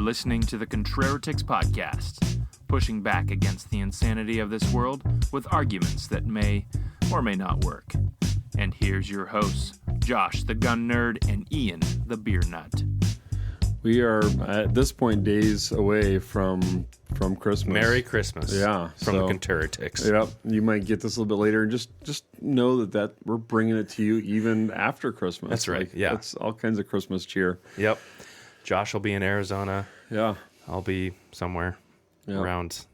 listening to the Contraratics podcast, pushing back against the insanity of this world with arguments that may or may not work. And here's your hosts, Josh the gun nerd and Ian the beer nut. We are at this point days away from Christmas. Merry Christmas. Yeah. From the Contraratics. Yep. You might get this a little bit later. Just know that we're bringing it to you even after Christmas. That's right. Yeah. It's all kinds of Christmas cheer. Yep. Josh will be in Arizona. Yeah. I'll be somewhere around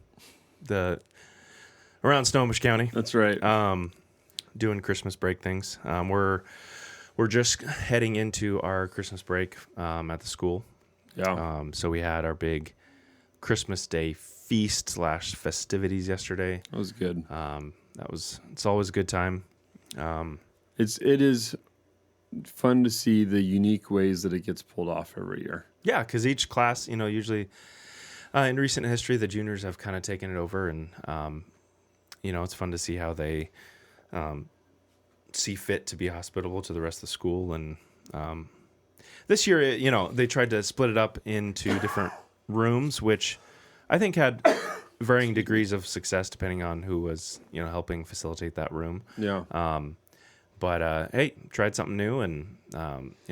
Snohomish County. That's right. Doing Christmas break things. We're just heading into our Christmas break at the school. Yeah. So we had our big Christmas Day feast / festivities yesterday. That was good. It's always a good time. It is fun to see the unique ways that it gets pulled off every year. Yeah, because each class, usually in recent history, the juniors have kind of taken it over, and it's fun to see how they see fit to be hospitable to the rest of the school. And this year, they tried to split it up into different rooms, which I think had varying degrees of success depending on who was, helping facilitate that room. Yeah. But hey, tried something new, and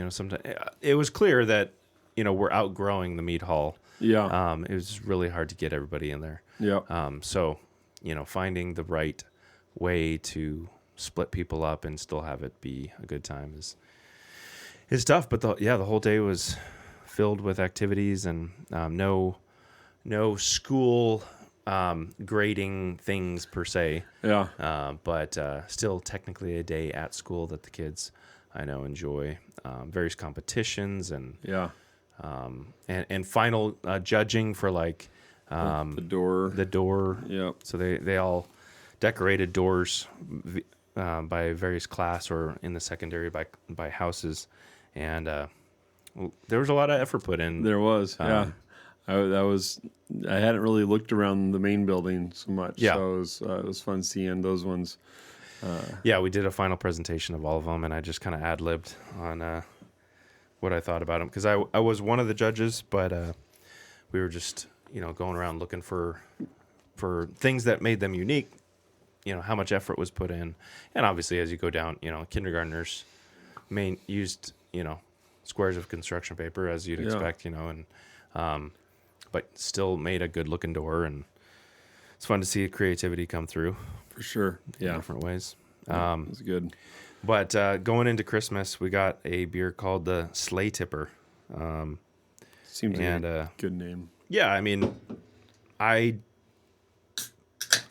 sometimes it was clear that we're outgrowing the mead hall. Yeah. It was really hard to get everybody in there. Yeah. So finding the right way to split people up and still have it be a good time is tough. But the whole day was filled with activities and no school grading things per se. Yeah. But still technically a day at school that the kids I know enjoy. Various competitions and and final judging for the door. The door. Yep. So they all decorated doors by various class or in the secondary by houses, and there was a lot of effort put in. There was. Yeah. I hadn't really looked around the main building so much. Yeah. So it was fun seeing those ones. We did a final presentation of all of them, and I just kind of ad-libbed on what I thought about them, because I was one of the judges, but we were just going around looking for things that made them unique. How much effort was put in, and obviously as you go down, kindergartners used squares of construction paper as you'd expect, and but still made a good looking door, and it's fun to see creativity come through For sure. Yeah. in different ways. It was good. But going into Christmas, we got a beer called the Sleigh Tipper. Seems like a good name. Yeah, I mean, I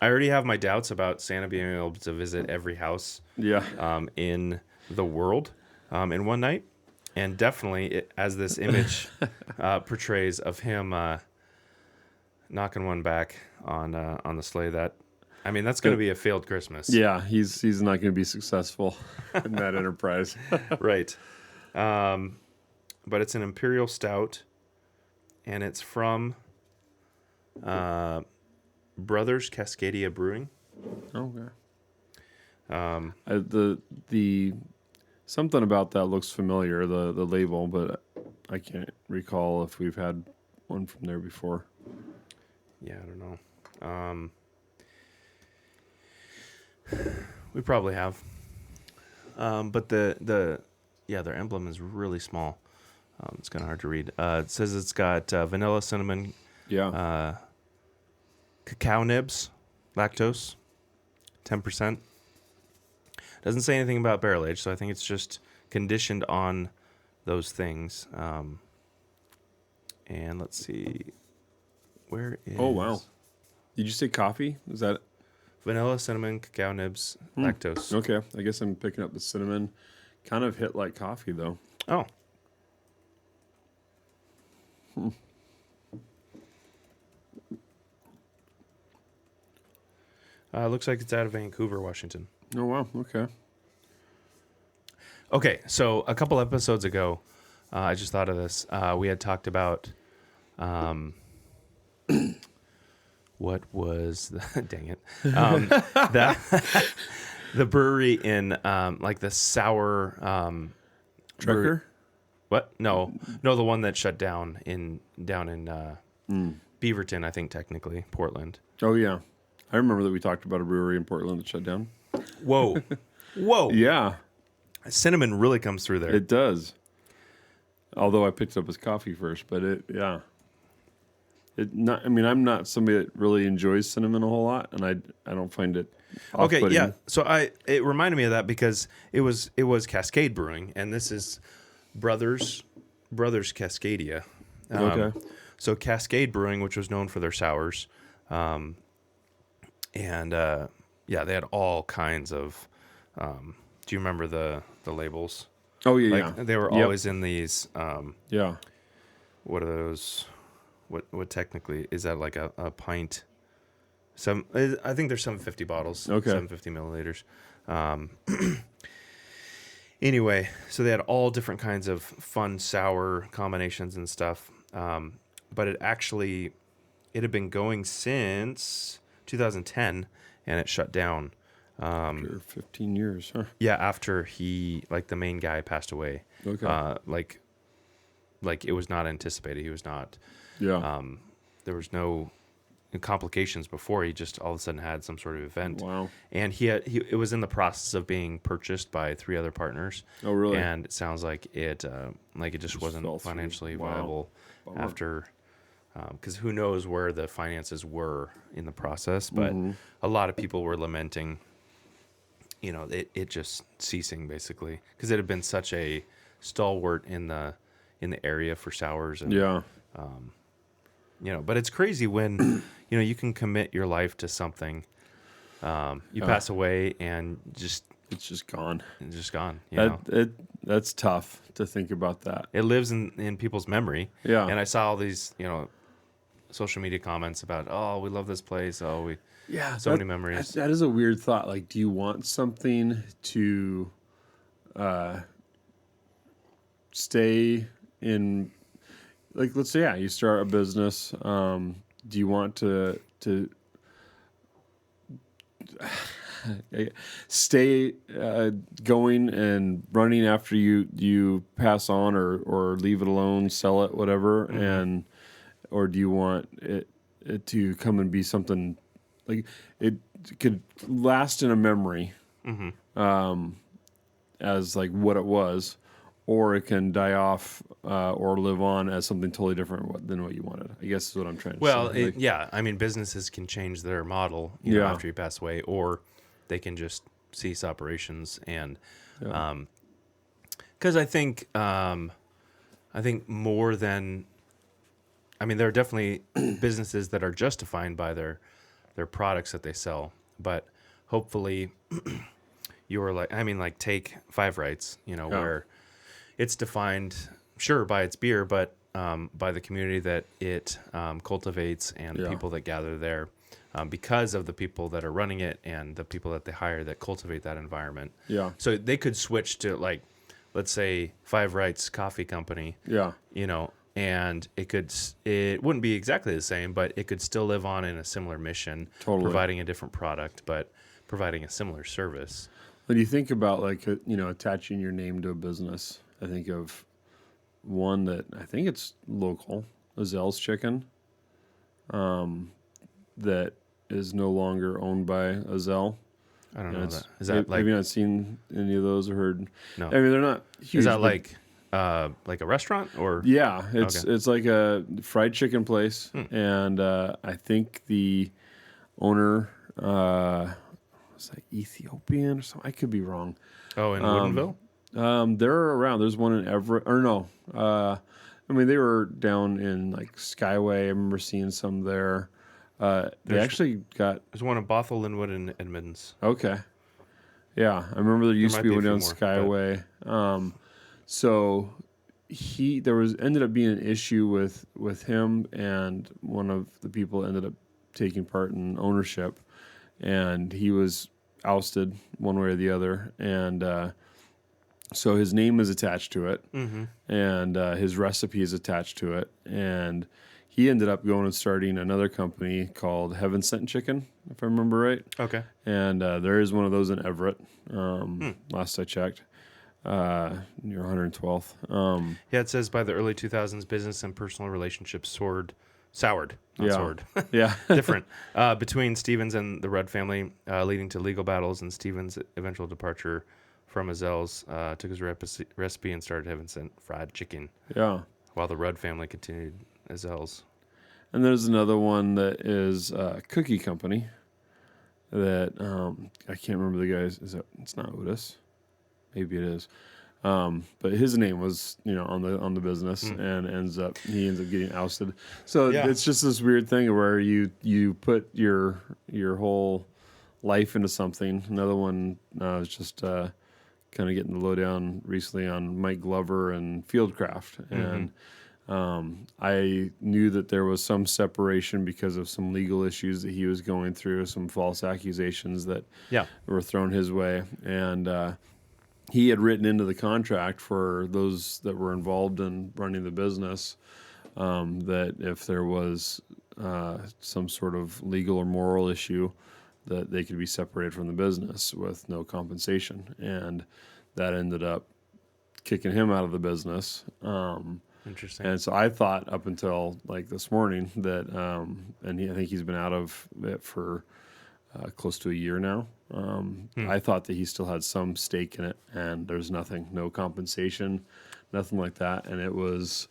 already have my doubts about Santa being able to visit every house in the world in one night. And definitely, as this image portrays of him knocking one back on the sleigh, that's going to be a failed Christmas. Yeah, he's not going to be successful in that enterprise. Right. But it's an Imperial Stout, and it's from Brothers Cascadia Brewing. Okay. The something about that looks familiar, the label, but I can't recall if we've had one from there before. Yeah, I don't know. We probably have. But their emblem is really small. It's kind of hard to read. It says it's got vanilla, cinnamon, cacao nibs, lactose, 10%. Doesn't say anything about barrel age, so I think it's just conditioned on those things. And let's see, where is? Oh wow! Did you say coffee? Is that vanilla, cinnamon, cacao nibs, lactose? Okay, I guess I'm picking up the cinnamon. Kind of hit like coffee though. Oh. Looks like it's out of Vancouver, Washington. Oh, wow. Okay. Okay, so a couple episodes ago, I just thought of this. We had talked about what was the, dang it, the brewery in the sour Trucker? What? No, the one that shut down down in Beaverton, I think technically Portland. Oh yeah, I remember that we talked about a brewery in Portland that shut down. Whoa. Yeah, Cinnamon really comes through there. it does. Although I picked it up as coffee first, but yeah. I mean, I'm not somebody that really enjoys cinnamon a whole lot, and I don't find it Okay, off-putting. yeah. So it reminded me of that because it was Cascade Brewing, and this is Brothers Cascadia. Okay. So Cascade Brewing, which was known for their sours, and yeah, they had all kinds of. Do you remember the labels? Oh yeah, Like yeah. they were always in these. Yeah. What are those? What technically is that, like a pint? I think there's 750 bottles. Okay. 750 milliliters. Anyway, so they had all different kinds of fun sour combinations and stuff. But it had been going since 2010, and it shut down. After 15 years, huh? Yeah, after the main guy passed away. Okay. Like it was not anticipated. He was not. Yeah. There was no complications before. He just all of a sudden had some sort of event. Wow. And it was in the process of being purchased by 3 other partners. Oh, really? And it sounds like it just wasn't fell through. financially Wow. viable Bummer. after. Because who knows where the finances were in the process, but Mm-hmm. a lot of people were lamenting. It just ceasing basically because it had been such a stalwart in the area for sours and Yeah. but it's crazy when you can commit your life to something, you pass away and It's just gone. it's just gone. You know, That's tough to think about that. it lives in people's memory. Yeah. And I saw all these social media comments about, oh, we love this place, Yeah. so many memories. That is a weird thought. Like, do you want something to stay in? Like, let's say, you start a business. Do you want to stay going and running after you pass on, or leave it alone, sell it, whatever, Mm-hmm. or do you want it to come and be something like it could last in a memory, Mm-hmm. as like what it was, or it can die off or live on as something totally different than what you wanted. I guess is what I'm trying to say. Like, yeah. I mean, businesses can change their model after you pass away, or they can just cease operations. And because I think more than, I mean, there are definitely businesses that are just defined by their products that they sell, but hopefully you're like take Five Rights, where it's defined, sure, by its beer, but by the community that it cultivates and the people that gather there, because of the people that are running it and the people that they hire that cultivate that environment. Yeah. So they could switch to, like, let's say Five Rights Coffee Company. Yeah. And it wouldn't be exactly the same, but it could still live on in a similar mission, Totally. providing a different product, but providing a similar service. When you think about attaching your name to a business, I think of one that I think it's local, Azel's Chicken, that is no longer owned by Azel. I don't know It's- that. Is that like, have you not seen any of those or heard? no? I mean, they're not huge. Is that but- like a restaurant or? Yeah, it's Okay. it's like a fried chicken place, and I think the owner was like Ethiopian or something. I could be wrong. Oh, in Woodinville? They're around. There's one in Everett, or no. I mean, they were down in like Skyway. I remember seeing some there. They There's- actually got There's one in Bothell, Linwood, and Edmonds. okay. Yeah, I remember there used to might be be a one few down more, but- Skyway. So ended up being an issue with him, and one of the people ended up taking part in ownership, and he was ousted one way or the other, and so his name is attached to it, and his recipe is attached to it, and he ended up going and starting another company called Heaven Sent Chicken, if I remember right. Okay. And there is one of those in Everett, last I checked. Your 112th. Yeah, it says by the early 2000s, business and personal relationships soured, not Yeah. soared. Yeah. Different. Between Stevens and the Rudd family, leading to legal battles, and Stevens' eventual departure from Azell's took his recipe and started having fried chicken, Yeah. while the Rudd family continued Azell's. And there's another one that is a cookie company that I can't remember the guy's. It's not Otis? Maybe it is. But his name was, on the business, and he ends up getting ousted. So it's just this weird thing where you put your whole life into something. Another one was just kind of getting the lowdown recently on Mike Glover and Fieldcraft, and I knew that there was some separation because of some legal issues that he was going through, some false accusations that were thrown his way, and he had written into the contract for those that were involved in running the business that if there was some sort of legal or moral issue, that they could be separated from the business with no compensation, and that ended up kicking him out of the business. Interesting. And so I thought up until like this morning that, I think he's been out of it for close to a year now. I thought that he still had some stake in it, and there's nothing, no compensation, nothing like that. And it was,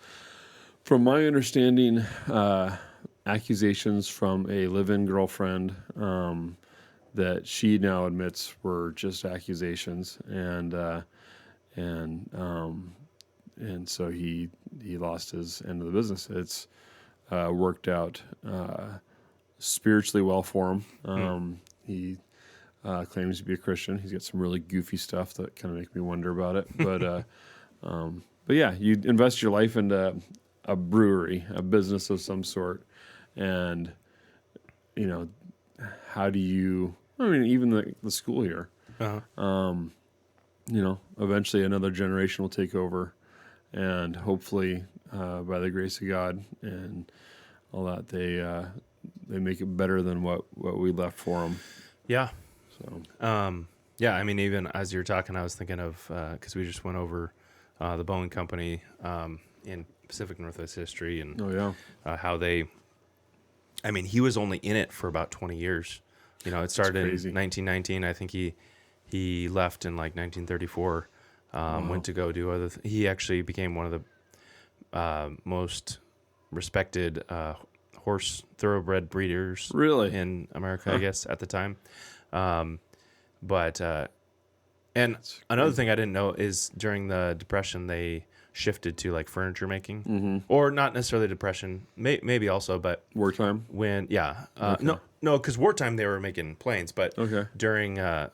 from my understanding, accusations from a live-in girlfriend that she now admits were just accusations, and so he lost his end of the business. It's worked out spiritually well for him. He claims to be a Christian. He's got some really goofy stuff that kind of make me wonder about it. But yeah, you invest your life into a brewery, a business of some sort, and how do you? I mean, even the school here. Eventually another generation will take over, and hopefully, by the grace of God and all that, they make it better than what we left for them. Yeah. So. Yeah. I mean, even as you're talking, I was thinking of because we just went over the Boeing company in Pacific Northwest history, and how they. I mean, he was only in it for about 20 years. It started in 1919. I think he left in like 1934. Went to go do other. He actually became one of the most respected horse thoroughbred breeders, really, in America, I guess, at the time. But another thing I didn't know is during the Depression they shifted to like furniture making, or not necessarily Depression, maybe also, but wartime. When no, because wartime they were making planes, but during I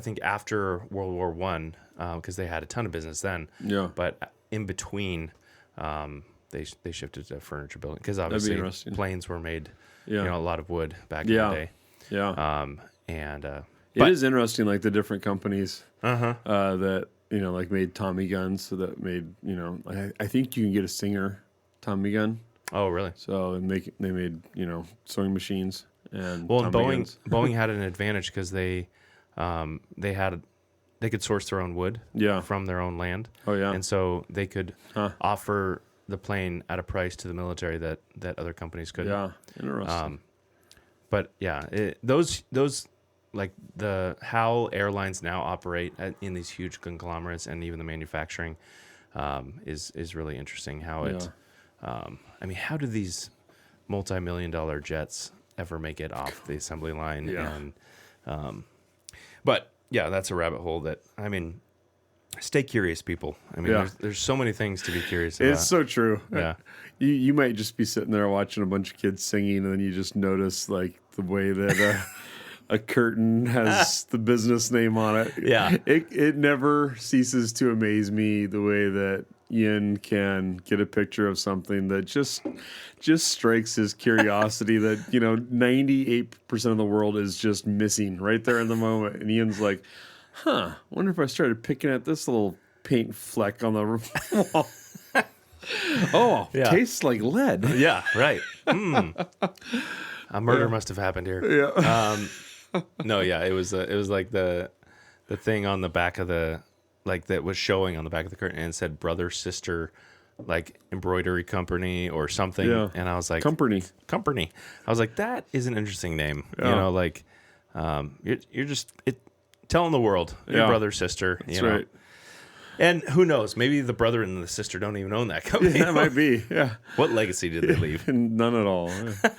think after World War I, because they had a ton of business then. Yeah. But in between, they shifted to furniture building because obviously planes were made, a lot of wood back in the day. Yeah. It is interesting, like the different companies that like made Tommy guns, so that made I think you can get a Singer Tommy gun. Oh, really? So they made sewing machines and Boeing had an advantage because they could source their own wood from their own land. Oh yeah, and so they could offer the plane at a price to the military that other companies couldn't. Yeah, interesting. But yeah, those like how airlines now operate in these huge conglomerates, and even the manufacturing is really interesting. How it, I mean, how do these multi-million-dollar jets ever make it off the assembly line? Yeah. And but yeah, that's a rabbit hole that, I mean, stay curious, people. I mean, there's so many things to be curious about. It's so true. Yeah. You might just be sitting there watching a bunch of kids singing, and then you just notice like the way that a curtain has the business name on it. Yeah. It never ceases to amaze me the way that Ian can get a picture of something that just strikes his curiosity that 98% of the world is just missing right there in the moment, and Ian's like, wonder if I started picking at this little paint fleck on the wall. Tastes like lead. Yeah, right. A murder must have happened here. Yeah. No, yeah, it was like the thing on the back of the like that was showing on the back of the curtain and it said brother, sister, like embroidery company or something. Yeah. And I was like, Company. I was like, that is an interesting name. Yeah. You know, like, you're just telling the world, your brother, sister. That's you know? right. And who knows? Maybe the brother and the sister don't even own that company. Yeah, that might be. Yeah. What legacy did they leave? None at all. Yeah.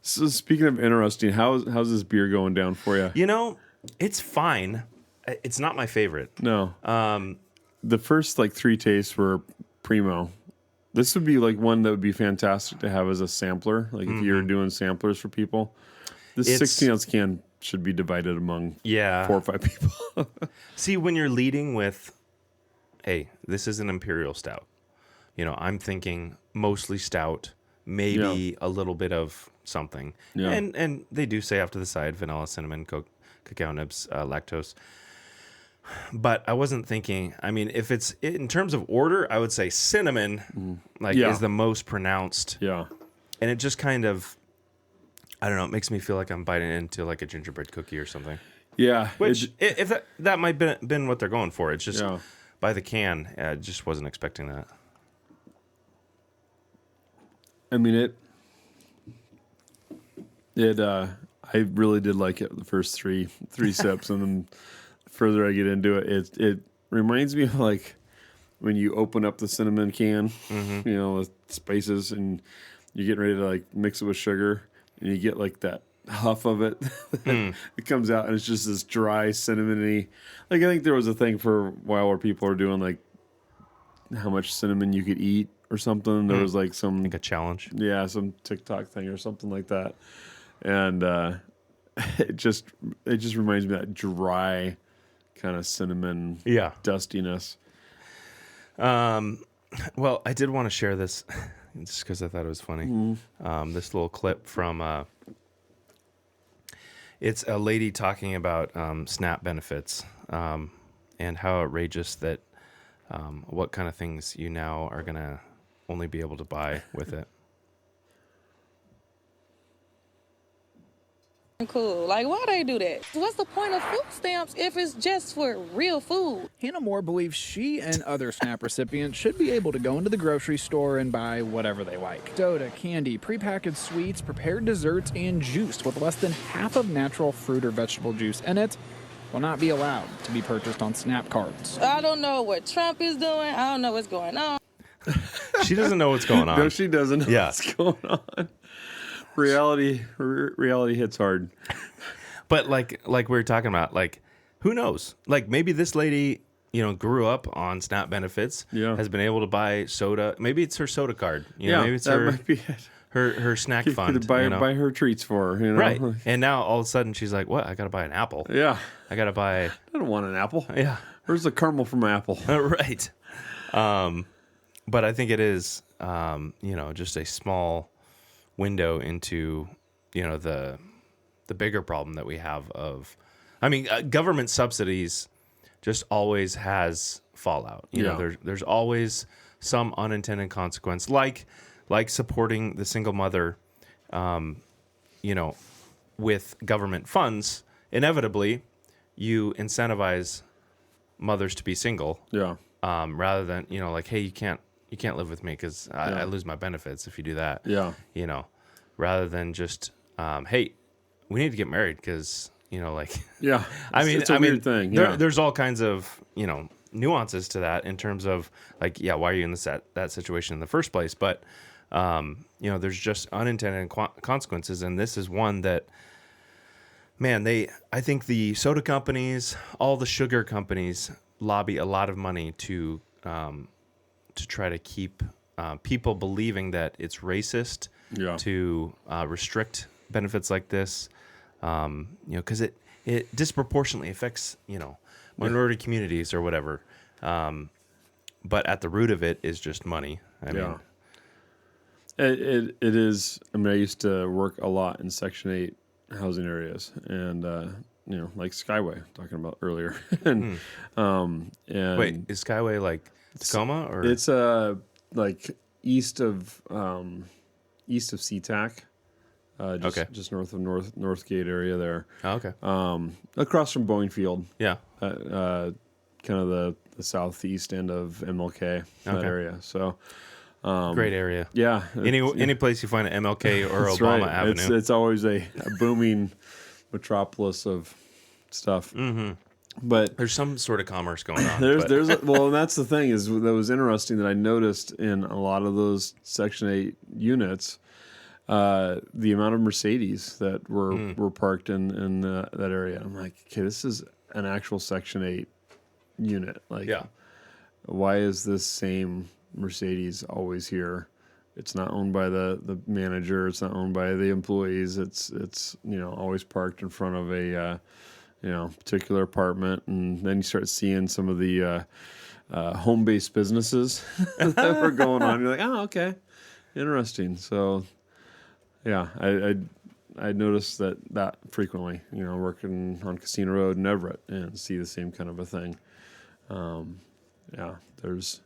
So speaking of interesting, how's this beer going down for you? You know, it's fine. It's not my favorite. No. The first like 3 tastes were primo. This would be like one that would be fantastic to have as a sampler. Like if you're doing samplers for people, this 16-ounce can should be divided among 4 or 5 people. See, when you're leading with, hey, this is an Imperial Stout. You know, I'm thinking mostly stout, maybe a little bit of something. Yeah. And they do say after the side, vanilla, cinnamon, cacao nibs, lactose. But I wasn't thinking, I mean, if it's in terms of order, I would say cinnamon is the most pronounced. Yeah. And it just kind of, I don't know, it makes me feel like I'm biting into like a gingerbread cookie or something. Yeah. Which, if that might have been what they're going for. It's just by the can, I just wasn't expecting that. I mean, I really did like it the first three sips, and then the further I get into it reminds me of like when you open up the cinnamon can, you know, with spices, and you're getting ready to like mix it with sugar, and you get like that huff of it. It comes out, and it's just this dry cinnamony. Like I think there was a thing for a while where people are doing like how much cinnamon you could eat or something. There was like some Like a challenge. Yeah, some TikTok thing or something like that. And it just reminds me of that dry kind of cinnamon dustiness. Well, I did want to share this just because I thought it was funny. This little clip from it's a lady talking about SNAP benefits and how outrageous that what kind of things you now are going to only be able to buy with it. Cool. Like, why they do that? What's the point of food stamps if it's just for real food? Hannah Moore believes she and other SNAP recipients should be able to go into the grocery store and buy whatever they like. Soda, candy, prepackaged sweets, prepared desserts, and juice with less than half of natural fruit or vegetable juice in it will not be allowed to be purchased on SNAP cards. I don't know what Trump is doing. I don't know what's going on. She doesn't know what's going on. No, she doesn't know what's going on. Reality hits hard. But like we were talking about, like, who knows? Like maybe this lady, you know, grew up on SNAP benefits, has been able to buy soda. Maybe it's her soda card. You know, maybe it's might be it. her snack fund. Could buy her treats for her, you know? Right. And now all of a sudden she's like, what? I got to buy an apple. Yeah. I got to buy. I don't want an apple. Yeah. Where's the caramel from apple? Right. But I think it is, you know, just a small window into, you know, the bigger problem that we have of, I mean, government subsidies just always has fallout. You know, there's always some unintended consequence, like supporting the single mother, you know, with government funds. Inevitably, you incentivize mothers to be single. Yeah. Rather than, you know, like, hey, you can't live with me because I lose my benefits if you do that. Yeah. You know, rather than just, hey, we need to get married because, you know, like, yeah. It's a weird thing. Yeah. There's all kinds of, you know, nuances to that in terms of like, yeah, why are you in that situation in the first place? But, you know, there's just unintended consequences. And this is one that, man, I think the soda companies, all the sugar companies lobby a lot of money to try to keep people believing that it's racist to restrict benefits like this, you know, because it disproportionately affects, you know, minority communities or whatever. But at the root of it is just money. I mean, it is. I mean, I used to work a lot in Section 8 housing areas, and you know, like Skyway, talking about earlier. And wait, is Skyway like Tacoma or it's like east of SeaTac, just north of Northgate area there. Oh, okay. Across from Boeing Field. Yeah. Kind of the the southeast end of MLK, that Okay. area. So Great area. yeah, Any place you find an MLK or that's Obama right. Avenue. It's always a booming metropolis of stuff. Mm-hmm. But There's some sort of commerce going on. well, and that's the thing is that was interesting that I noticed in a lot of those Section 8 units, the amount of Mercedes that were parked in that area. I'm like, okay, this is an actual Section 8 unit. Like, Yeah. why is this same Mercedes always here? It's not owned by the manager. It's not owned by the employees. It's always parked in front of a particular apartment, and then you start seeing some of the home-based businesses that were going on. You're like, oh, okay, interesting. So, yeah, I noticed that frequently. Working on Casino Road in Everett, and see the same kind of a thing. There's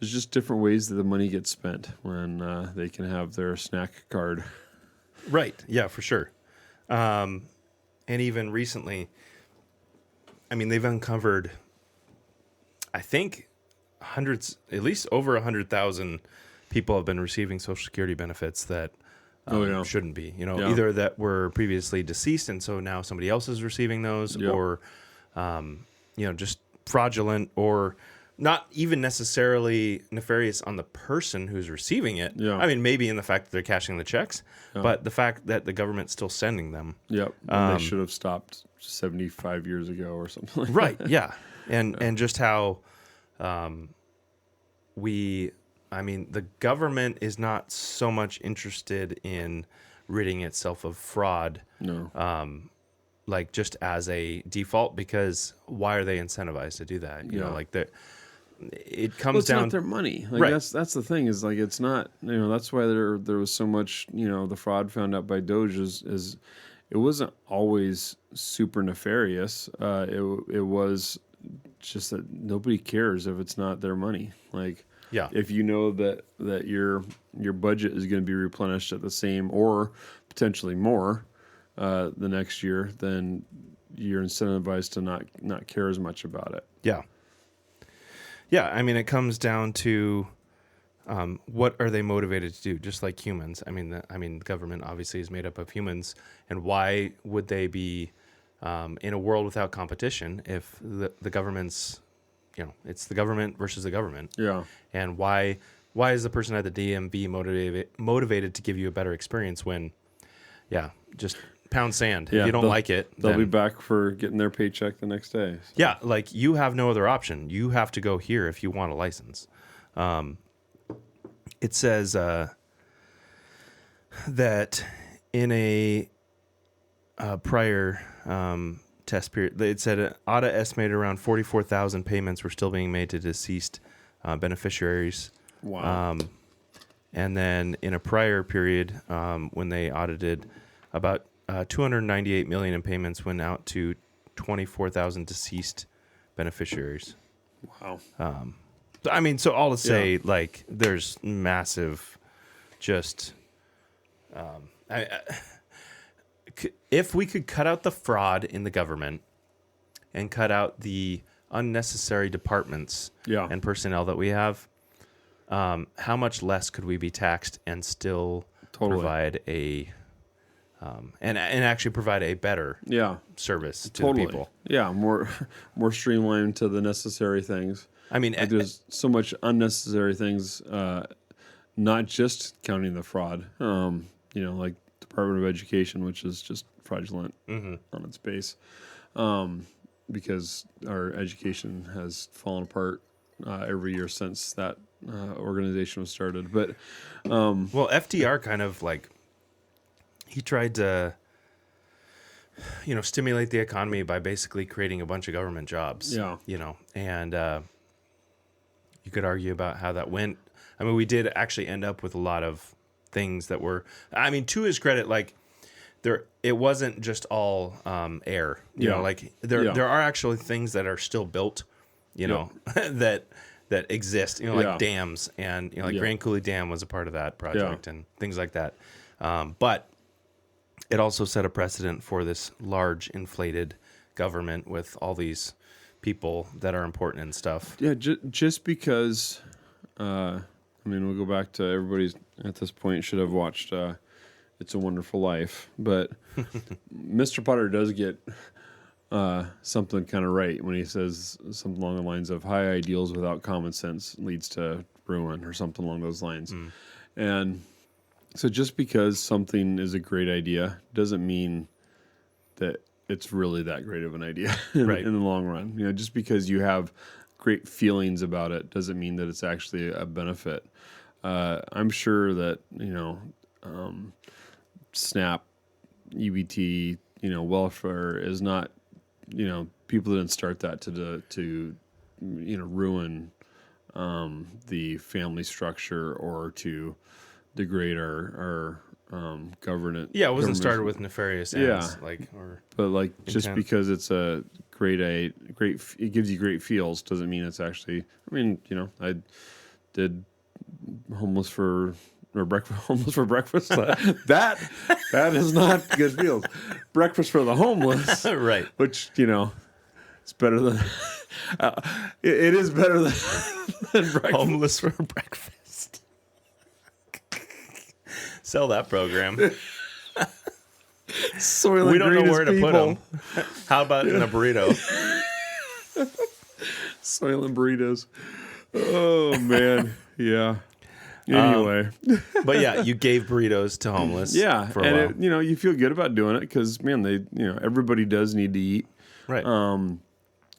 just different ways that the money gets spent when they can have their snack card. Right. Yeah, for sure. And even recently, I mean, they've uncovered, I think, at least over 100,000 people have been receiving Social Security benefits that shouldn't be. Either that were previously deceased and so now somebody else is receiving those, or just fraudulent, or not even necessarily nefarious on the person who's receiving it. Yeah. I mean, maybe in the fact that they're cashing the checks, but the fact that the government's still sending them. Yep. They should have stopped 75 years ago or something like Right. that. Yeah. And just how the government is not so much interested in ridding itself of fraud. No. Like just as a default, because why are they incentivized to do that? You know, like that. It comes it's down. not their money. Like, right. That's the thing is like it's not. That's why there was so much. The fraud found out by Doge is it wasn't always super nefarious. It was just that nobody cares if it's not their money. Like, Yeah. if you know that your budget is going to be replenished at the same or potentially more the next year, then you're incentivized to not care as much about it. Yeah. Yeah, I mean, it comes down to what are they motivated to do? Just like humans. I mean, the government obviously is made up of humans, and why would they be in a world without competition if the government's, it's the government versus the government? Yeah. And why is the person at the DMV motivated to give you a better experience when, just pound sand. Yeah, if you don't like it, they'll then be back for getting their paycheck the next day. So. Yeah, like you have no other option. You have to go here if you want a license. It says that in a prior test period, it said AUTA estimated around 44,000 payments were still being made to deceased beneficiaries. Wow. And then in a prior period, when they audited, about 298 million in payments went out to 24,000 deceased beneficiaries. Wow. So all to say, like, there's massive, just, if we could cut out the fraud in the government and cut out the unnecessary departments and personnel that we have, how much less could we be taxed and still provide a and actually provide a better service to the people? Yeah, more streamlined to the necessary things. I mean, like there's so much unnecessary things, not just counting the fraud. Like Department of Education, which is just fraudulent on its base, because our education has fallen apart every year since that organization was started. But FDR kind of like he tried to stimulate the economy by basically creating a bunch of government jobs. And you could argue about how that went. I mean, we did actually end up with a lot of things that were, to his credit, like it wasn't just all air, there are actually things that are still built, that exist, like dams and, Grand Coulee Dam was a part of that project and things like that. But it also set a precedent for this large inflated government with all these people that are important and stuff. Yeah, just because, I mean, we'll go back to everybody's at this point should have watched It's a Wonderful Life, but Mr. Potter does get something kind of right when he says something along the lines of high ideals without common sense leads to ruin, or something along those lines. And so just because something is a great idea doesn't mean that it's really that great of an idea in the long run. You know, just because you have great feelings about it doesn't mean that it's actually a benefit. I'm sure that, SNAP, EBT, welfare is not, people didn't start that to ruin the family structure or to degrade our governance. Yeah, it wasn't started with nefarious ends. But just because it's a it gives you great feels doesn't mean it's actually. I mean, I did homeless for breakfast. that is not good feels. Breakfast for the homeless, right? Which it's better than. It is better than breakfast. Homeless for breakfast. Sell that program. We don't know where to put them. How about in a burrito? Soylent burritos. Oh man, yeah. Anyway, but yeah, you gave burritos to homeless. Yeah, for a while. You feel good about doing it because man, everybody does need to eat. Right.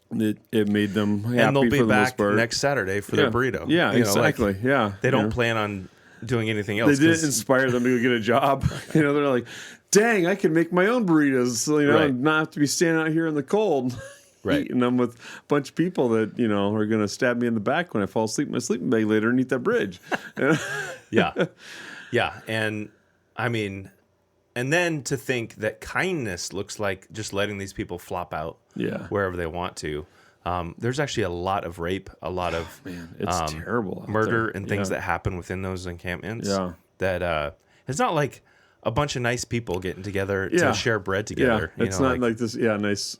It made them happy. And they'll be for the back most part. next Saturday for their burrito. Yeah, exactly. They don't plan on doing anything else. They didn't inspire them to go get a job. They're like, dang, I can make my own burritos, and not have to be standing out here in the cold, eating them with a bunch of people that, are going to stab me in the back when I fall asleep in my sleeping bag later underneath that bridge. Yeah. Yeah. And I mean, and then to think that kindness looks like just letting these people flop out wherever they want to. There's actually a lot of rape, a lot of it's terrible murder and things that happen within those encampments. Yeah. That it's not like a bunch of nice people getting together to share bread together. Yeah. It's not like this nice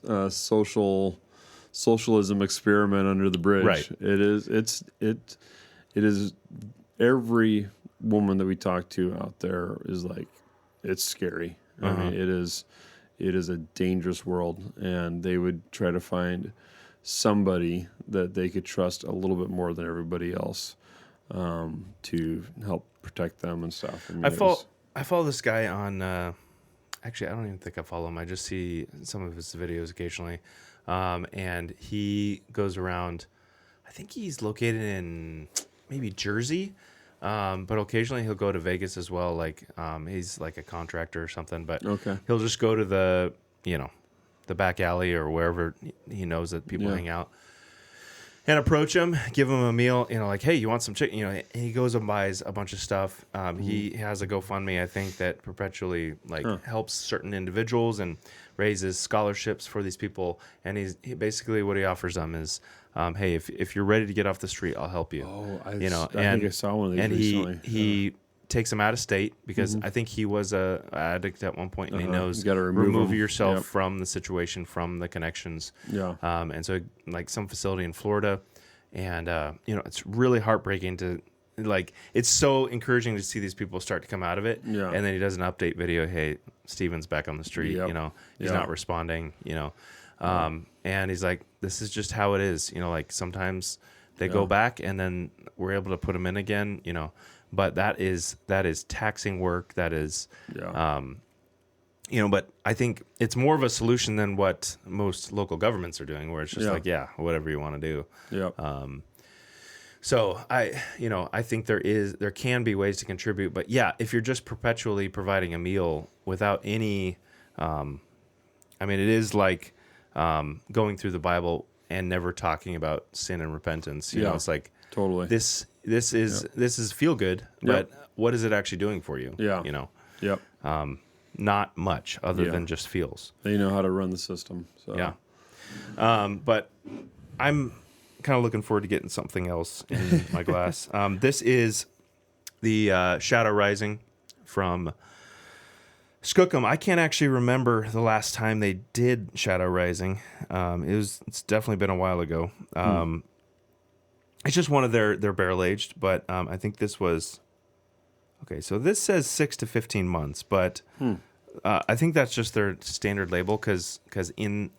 socialism experiment under the bridge. Right. It is every woman that we talk to out there is like, it's scary. I mean, it is a dangerous world, and they would try to find somebody that they could trust a little bit more than everybody else to help protect them and stuff. I mean, I follow this guy on. Actually, I don't even think I follow him. I just see some of his videos occasionally, and he goes around. I think he's located in maybe Jersey. But occasionally he'll go to Vegas as well. Like, he's like a contractor or something, but he'll just go to the back alley or wherever he knows that people hang out and approach him, give him a meal, like, hey, you want some chicken? And he goes and buys a bunch of stuff. He has a GoFundMe, I think, that perpetually helps certain individuals and raises scholarships for these people. And he basically what he offers them is, hey, if you're ready to get off the street, I'll help you. Oh, I think I saw one of these recently. He takes him out of state because I think he was a addict at one point, and he knows you gotta remove yourself from the situation, from the connections. Yeah. And so like some facility in Florida, and it's really heartbreaking to it's so encouraging to see these people start to come out of it. Yeah. And then he does an update video. Hey, Steven's back on the street. Yep. He's not responding. And he's like, this is just how it is. Sometimes they go back, and then we're able to put them in again. But that is taxing work. That is, but I think it's more of a solution than what most local governments are doing, where it's just whatever you want to do. Yeah. So I think there can be ways to contribute, but if you're just perpetually providing a meal without any, it is like going through the Bible and never talking about sin and repentance. It's like totally this is feel good, but what is it actually doing for you? Yep. Not much other than just feels. They know how to run the system. So. Yeah. But I'm kind of looking forward to getting something else in my glass. This is the Shadow Rising from Skookum, I can't actually remember the last time they did Shadow Rising. It's definitely been a while ago. It's just one of their barrel aged, but I think this was okay. So this says 6 to 15 months, but I think that's just their standard label because in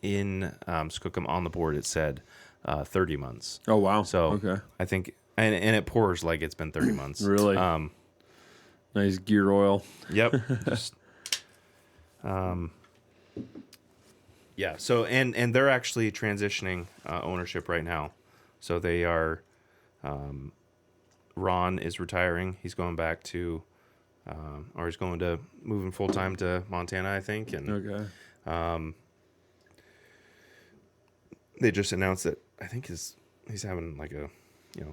Skookum on the board it said 30 months. Oh wow! So okay, I think and it pours like it's been 30 months. Really? Nice gear oil. Yep. Just, yeah. So and they're actually transitioning ownership right now. So they are. Ron is retiring. He's going back to, or he's going to moving full time to Montana, I think. And Okay. They just announced that I think he's having like a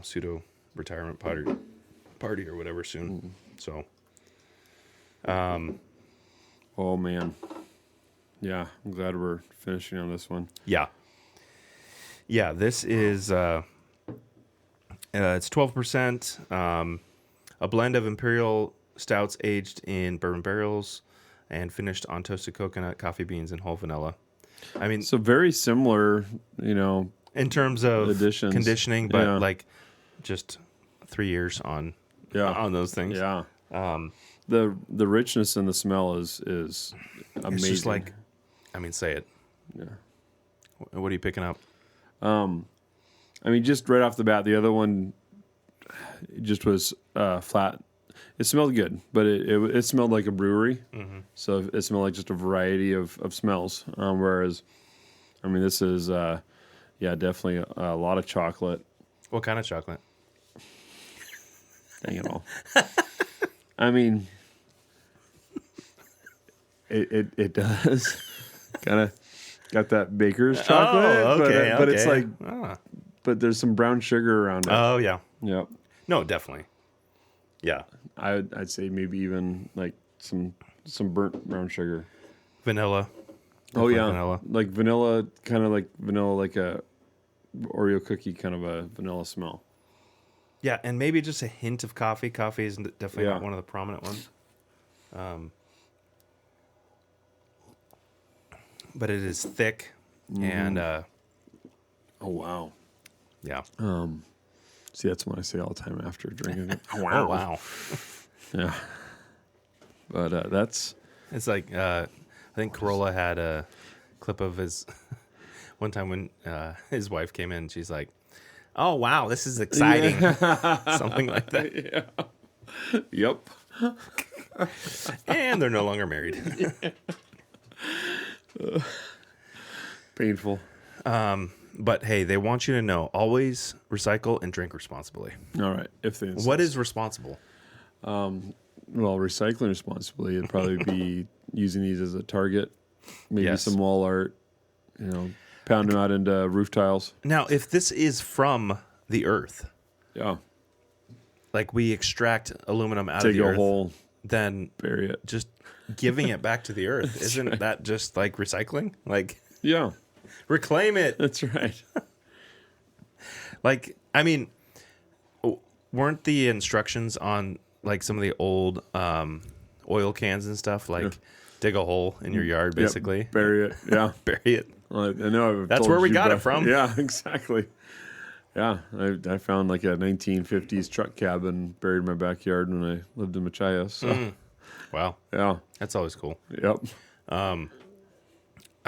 pseudo retirement party or whatever soon. So. Oh man. Yeah, I'm glad we're finishing on this one. Yeah. Yeah, this is it's 12%, a blend of Imperial stouts aged in bourbon barrels and finished on toasted coconut, coffee beans, and whole vanilla. I mean, So very similar, in terms of additions. Conditioning, but Yeah. like just 3 years on those things. Yeah. The richness in the smell is amazing. It's just like, I mean, say it. Yeah. What are you picking up? I mean, just right off the bat, the other one just was flat. It smelled good, but it smelled like a brewery. Mm-hmm. So it smelled like just a variety of smells. Whereas, I mean, this is, definitely a lot of chocolate. What kind of chocolate? Dang it all. I mean, it does kind of got that baker's chocolate. Okay, but it's like, Ah. but there's some brown sugar around it. Oh, yeah. Yep. No, definitely. Yeah. I'd say maybe even like some burnt brown sugar. Vanilla. Oh yeah, Vanilla. like vanilla, kind of like vanilla, like a Oreo cookie, kind of a vanilla smell. Yeah, and maybe just a hint of coffee. Coffee is definitely Yeah. not one of the prominent ones. But it is thick and Oh wow. yeah. See, that's what I say all the time after drinking it. Oh, wow. Yeah. But that's It's like I think Corolla had a clip of his one time when his wife came in. She's like, "Oh wow, this is exciting," something like that. Yeah. Yep. And they're no longer married. Painful. But hey, they want you to know: always recycle and drink responsibly. All right. If they What is responsible? well, recycling responsibly, it'd probably be using these as a target, maybe Yes. some wall art, pound them out into roof tiles. Now, if this is from the earth, Yeah. like we extract aluminum out of Take the a earth, hole, then bury it. just giving it back to the earth, isn't that just like recycling? Like Yeah. reclaim it. That's right. Like, I mean, weren't the instructions on like some of the old oil cans and stuff like dig a hole in your yard, basically, Yep, bury it. Yeah. bury it? Well, I know. I've That's told where we you got it about- from. Yeah, exactly. Yeah, I found like a 1950s truck cabin buried in my backyard when I lived in Machias. So, Wow, yeah. that's always cool. Yep.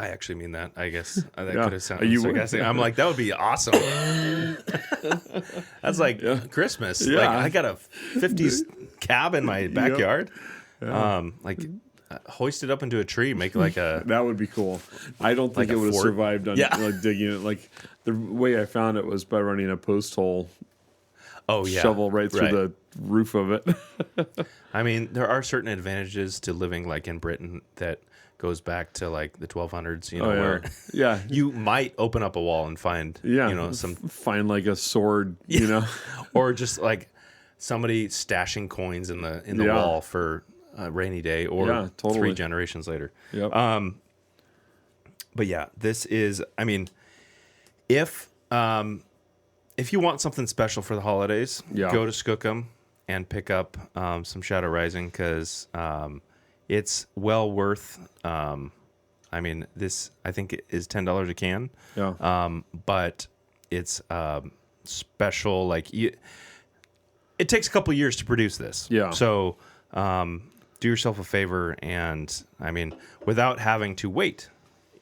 I actually mean that. I guess that Yeah. could have sounded You sarcastic. I'm like, that would be awesome. That's like Christmas. Yeah. Like I got a 50s cab in my backyard. Like hoist it up into a tree, make like a That would be cool. I don't think Like a it would have fort? survived on Yeah. like digging it. Like the way I found it was by running a post hole shovel right through the roof of it. I mean, there are certain advantages to living like in Britain that goes back to like the 1200s, where yeah. you might open up a wall and find, Yeah. some, Find like a sword, or just like somebody stashing coins in the Yeah. wall for a rainy day, or Yeah, totally. 3 generations later. Yep. But yeah, this is, I mean, if you want something special for the holidays, Yeah. go to Skookum and pick up some Shadow Rising because it's well worth. I mean, this I think it is $10 a can. Yeah. But it's special. Like it takes a couple years to produce this. Yeah. So do yourself a favor, and I mean, without having to wait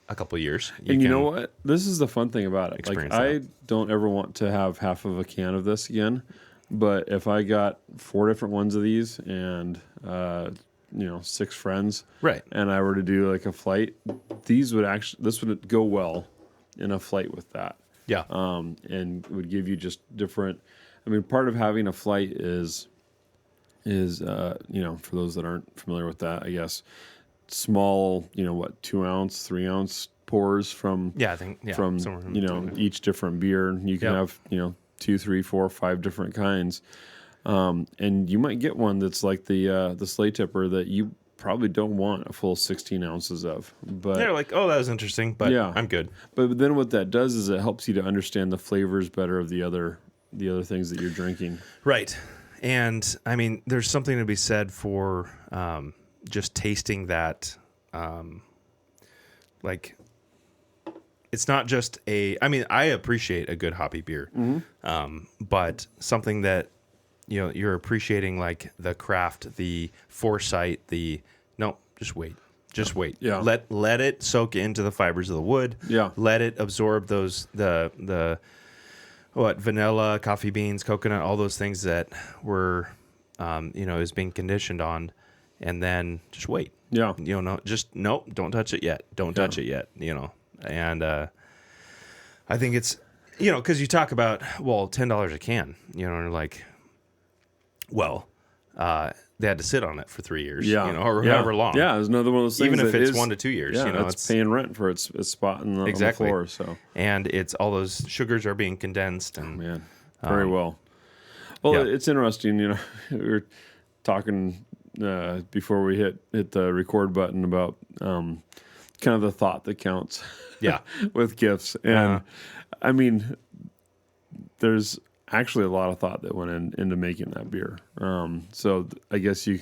a couple years. You know what? This is the fun thing about it. Like, experience I that. don't ever want to have half of a can of this again. But if I got 4 different ones of these and 6 friends, Right. and I were to do like a flight, this would go well in a flight with that. Yeah. And would give you just different. I mean, part of having a flight is for those that aren't familiar with that, I guess, small, 2 ounce, 3 ounce pours from I think from somewhere in between. each different beer. You can have 2, 3, 4, 5 different kinds, and you might get one that's like the Sleigh tipper that you probably don't want a full 16 ounces of. But They're like, oh, that was interesting, but Yeah. I'm good. But then what that does is it helps you to understand the flavors better of the other things that you're drinking. Right. And I mean, there's something to be said for just tasting that. Like, it's not just I appreciate a good hoppy beer, but something that, you're appreciating, like the craft, the foresight, just wait. Just wait. Yeah. Let it soak into the fibers of the wood. Yeah. Let it absorb those, vanilla, coffee beans, coconut, all those things that were, is being conditioned on, and then just wait. Yeah. Don't touch it yet. Don't touch it yet, and I think it's, because you talk about, well, $10 a can, and like, well, they had to sit on it for 3 years, or however long. Yeah, it's another one of those things. Even if that it's is, 1 to 2 years, it's paying rent for its spot on the floor. So, and it's all those sugars are being condensed, and man, very well. Well, yeah. it's interesting. We were talking before we hit the record button about kind of the thought that counts. Yeah, with gifts, and I mean, there's actually a lot of thought that went into making that beer. So I guess you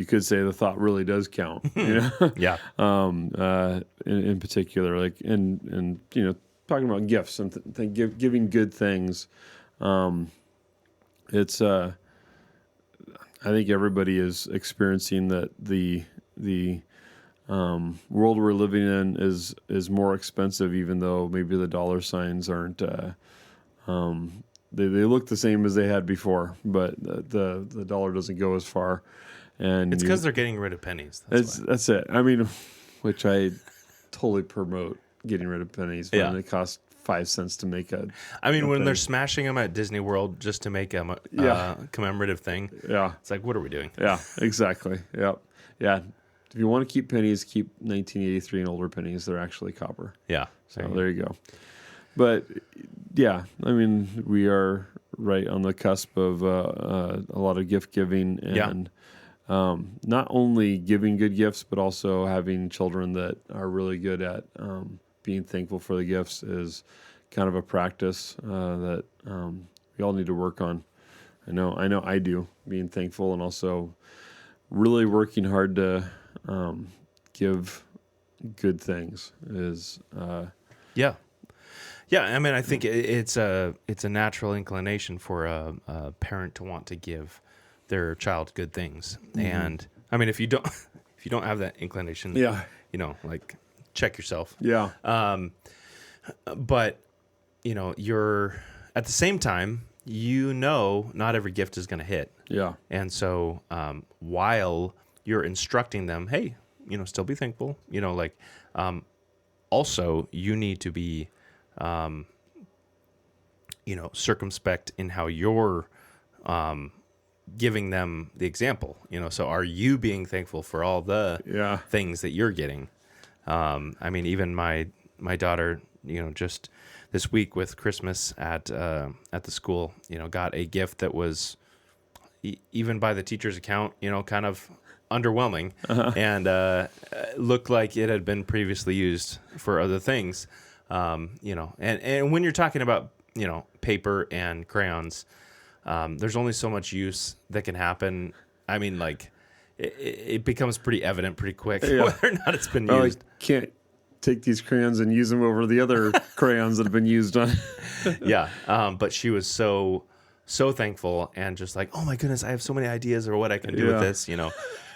could say the thought really does count. Yeah. In particular, like and talking about gifts and giving good things. It's I think everybody is experiencing that the world we're living in is more expensive, even though maybe the dollar signs aren't. They look the same as they had before, but the dollar doesn't go as far. And it's because they're getting rid of pennies. That's it. I mean, which I totally promote getting rid of pennies when they cost 5 cents to make a. I mean, when penny. they're smashing them at Disney World just to make a commemorative thing. Yeah, it's like, what are we doing? Yeah, exactly. Yep. Yeah. If you want to keep pennies, keep 1983 and older pennies. They're actually copper. Yeah. So there you go. But yeah, I mean, we are right on the cusp of a lot of gift giving, and not only giving good gifts, but also having children that are really good at being thankful for the gifts is kind of a practice that we all need to work on. I know I do, being thankful, and also really working hard to give good things is Yeah, I mean, I think it's a natural inclination for a parent to want to give their child good things, and I mean, if you don't have that inclination, like, check yourself. Yeah. But you're at the same time, not every gift is going to hit. Yeah. And so while you're instructing them, hey, still be thankful. Also you need to be circumspect in how you're giving them the example. So are you being thankful for all the things that you're getting? I mean, even my daughter, just this week with Christmas at the school, got a gift that was even by the teacher's account, kind of underwhelming, and looked like it had been previously used for other things. And when you're talking about, paper and crayons, there's only so much use that can happen. I mean, like, it becomes pretty evident pretty quick Yeah. whether or not it's been Oh, I used. can't take these crayons and use them over the other crayons that have been used on. Yeah. But she was so thankful and just like, oh my goodness, I have so many ideas or what I can do with this,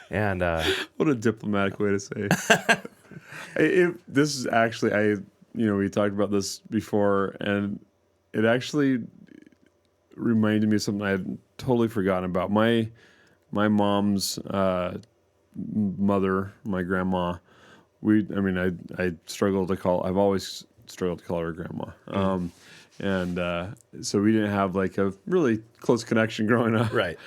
And What a diplomatic way to say. This is actually, we talked about this before, and it actually reminded me of something I had totally forgotten about. My mom's mother, my grandma, I struggle to call. I've always struggled to call her grandma. So we didn't have like a really close connection growing up. right.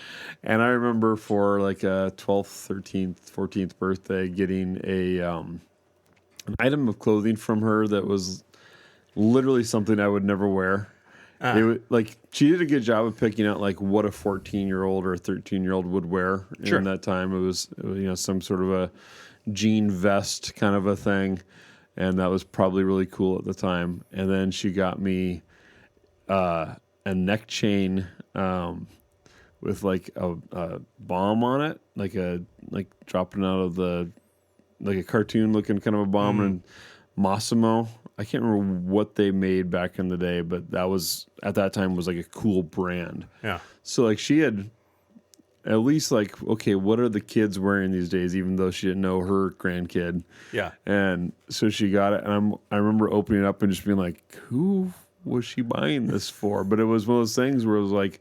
And I remember for like a 12th, 13th, 14th birthday getting an item of clothing from her that was literally something I would never wear. She did a good job of picking out like what a 14-year-old or a 13-year-old would wear Sure. in that time. It was some sort of a jean vest kind of a thing, and that was probably really cool at the time. And then she got me a neck chain with like a bomb on it, like dropping out of like a cartoon looking kind of a bomb, and Massimo. I can't remember what they made back in the day, but that was at that time was like a cool brand. Yeah. So like she had at least like, okay, what are the kids wearing these days? Even though she didn't know her grandkid. Yeah. And so she got it, and I remember opening it up and just being like, who was she buying this for? But it was one of those things where it was like,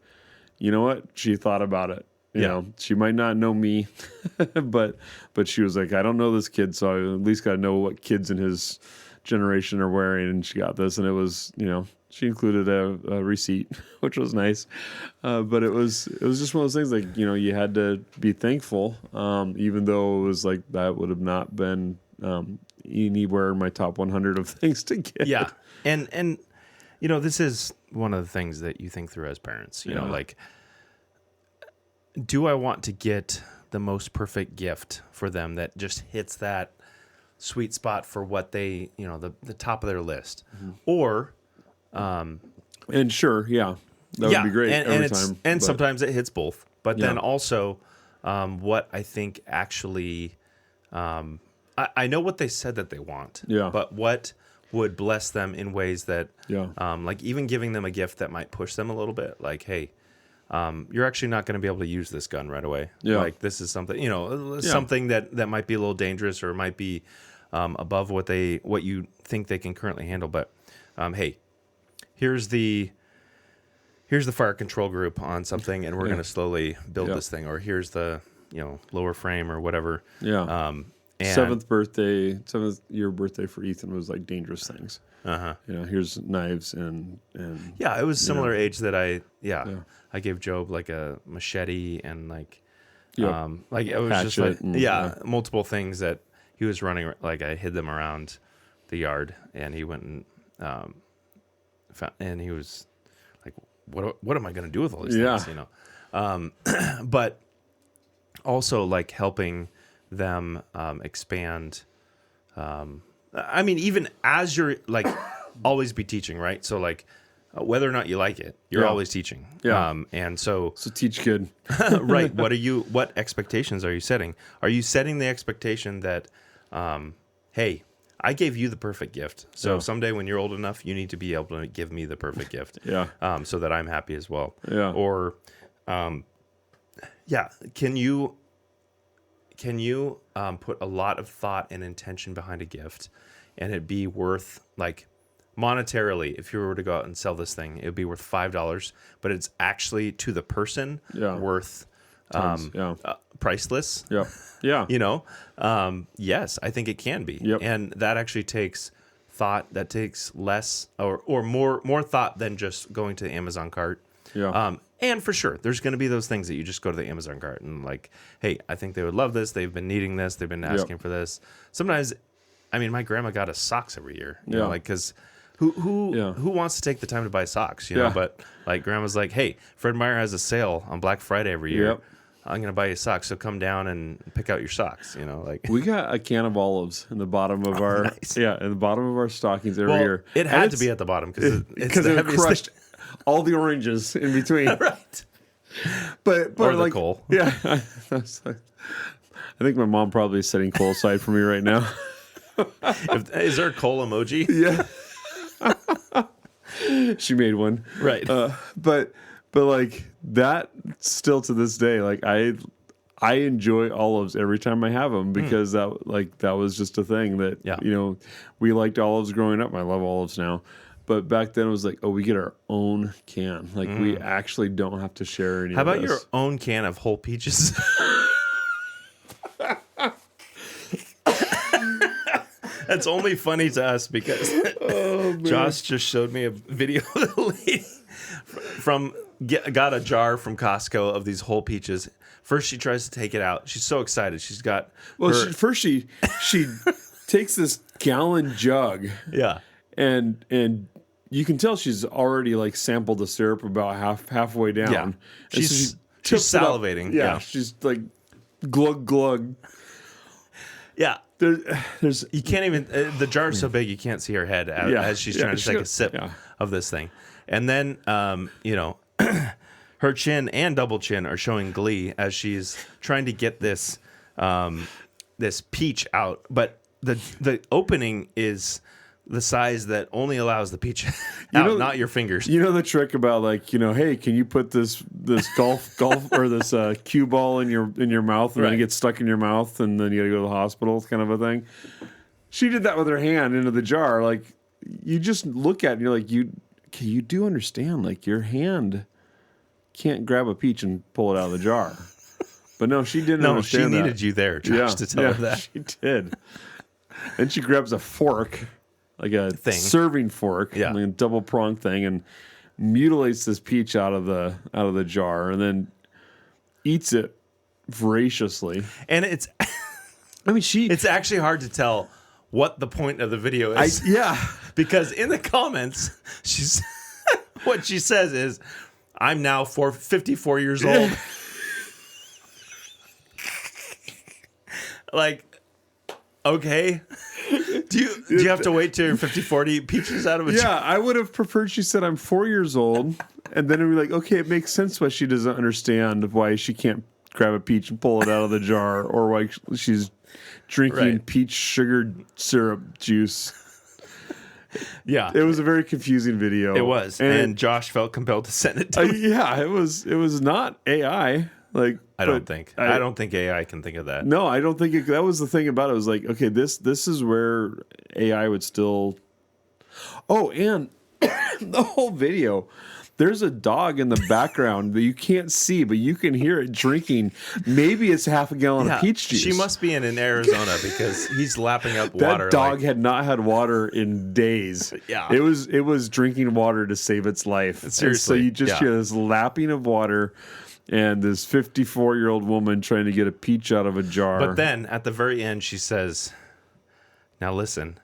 you know what? She thought about it. You know, she might not know me, but she was like, I don't know this kid, so I at least got to know what kids in his generation are wearing. And she got this, and it was, she included a receipt, which was nice. But it was just one of those things like, you had to be thankful, even though it was like that would have not been anywhere in my top 100 of things to get. Yeah. And this is one of the things that you think through as parents, like, do I want to get the most perfect gift for them that just hits that sweet spot for what they, the top of their list? Or, and sure, yeah, that would be great every time. And sometimes it hits both. But then also, what I think actually, I know what they said that they want. Yeah. But what would bless them in ways that, Yeah. like even giving them a gift that might push them a little bit, like, hey, you're actually not going to be able to use this gun right away. Yeah. Like this is something, something that might be a little dangerous or might be above what you think they can currently handle. But hey, here's the fire control group on something, and we're going to slowly build this thing. Or here's the lower frame or whatever. Yeah. And 7th year birthday for Ethan was like dangerous things. Uh-huh. Here's knives and yeah, it was similar age that I gave Job like a machete and like like it was just like multiple things that he was running, like I hid them around the yard, and he went and found, and he was like, what am I going to do with all these things, but also like helping them expand. I mean, even as you're like always be teaching, right? So like whether or not you like it, you're always teaching. Yeah. And so teach good. right. What expectations are you setting? Are you setting the expectation that, hey, I gave you the perfect gift. So someday when you're old enough, you need to be able to give me the perfect gift. Yeah. So that I'm happy as well. Yeah. Or, can you put a lot of thought and intention behind a gift, and it'd be worth, like, monetarily, if you were to go out and sell this thing, it would be worth $5, but it's actually to the person worth priceless. Yeah. Yeah. Yes, I think it can be. Yep. And that actually takes thought. That takes less or more thought than just going to the Amazon cart. Yeah. And for sure, there's going to be those things that you just go to the Amazon cart and like, hey, I think they would love this. They've been needing this. They've been asking for this. Sometimes, I mean, my grandma got us socks every year. You know, like, because who wants to take the time to buy socks? You know, but like grandma's like, hey, Fred Meyer has a sale on Black Friday every year. Yep. I'm going to buy you socks, so come down and pick out your socks, like. We got a can of olives in the bottom of our in the bottom of our stockings every year. It had to be at the bottom because it crushed all the oranges in between. Right. But or like the coal. Yeah. I think my mom probably is setting coal aside for me right now. Is there a coal emoji? Yeah. She made one. Right. But like that still to this day, like I enjoy olives every time I have them because that was just a thing that, we liked olives growing up. I love olives now. But back then it was like, we get our own can. Like we actually don't have to share any How of about this. your own can of whole peaches? That's only funny to us because Josh just showed me a video of the lady got a jar from Costco of these whole peaches. First, she tries to take it out. She's so excited. She's got she takes this gallon jug. Yeah. And you can tell she's already like sampled the syrup about halfway down. Yeah. And She's salivating. Yeah. She's like glug glug. Yeah. There's you can't even the jar's so big you can't see her head as she's trying to take a sip of this thing. And then her chin and double chin are showing glee as she's trying to get this this peach out, but the opening is the size that only allows the peach out, not your fingers. You know the trick about like, hey, can you put this golf or this cue ball in your mouth and then it gets stuck in your mouth and then you got to go to the hospital, kind of a thing. She did that with her hand into the jar. Like you just look at it and you're like, you do understand, like your hand can't grab a peach and pull it out of the jar. But no, she didn't understand she that. needed you there, Josh, to tell her that. She did. And she grabs a fork, like a serving fork, like a double prong thing, and mutilates this peach out of the jar, and then eats it voraciously. And it's actually hard to tell what the point of the video is. Because in the comments, what she says is, "I'm now 54 years old." Like, okay. Do you have to wait till you're 54 to eat peaches out of a jar? Yeah, I would have preferred she said I'm 4 years old, and then it'd be like, okay, it makes sense why she doesn't understand why she can't grab a peach and pull it out of the jar, or why she's drinking peach sugar syrup juice. Yeah, it was a very confusing video. It was, and Josh felt compelled to send it to me. Yeah, it was not AI. Like, I don't think AI can think of that. No, I don't think that was the thing about it. It was like, okay, this is where AI would still. Oh, and the whole video, there's a dog in the background that you can't see, but you can hear it drinking. Maybe it's half a gallon of peach juice. She must be in Arizona because he's lapping up water. That dog had not had water in days. Yeah, it was drinking water to save its life. Seriously, and so you just hear this lapping of water. And this 54-year-old woman trying to get a peach out of a jar. But then at the very end, she says, "Now listen,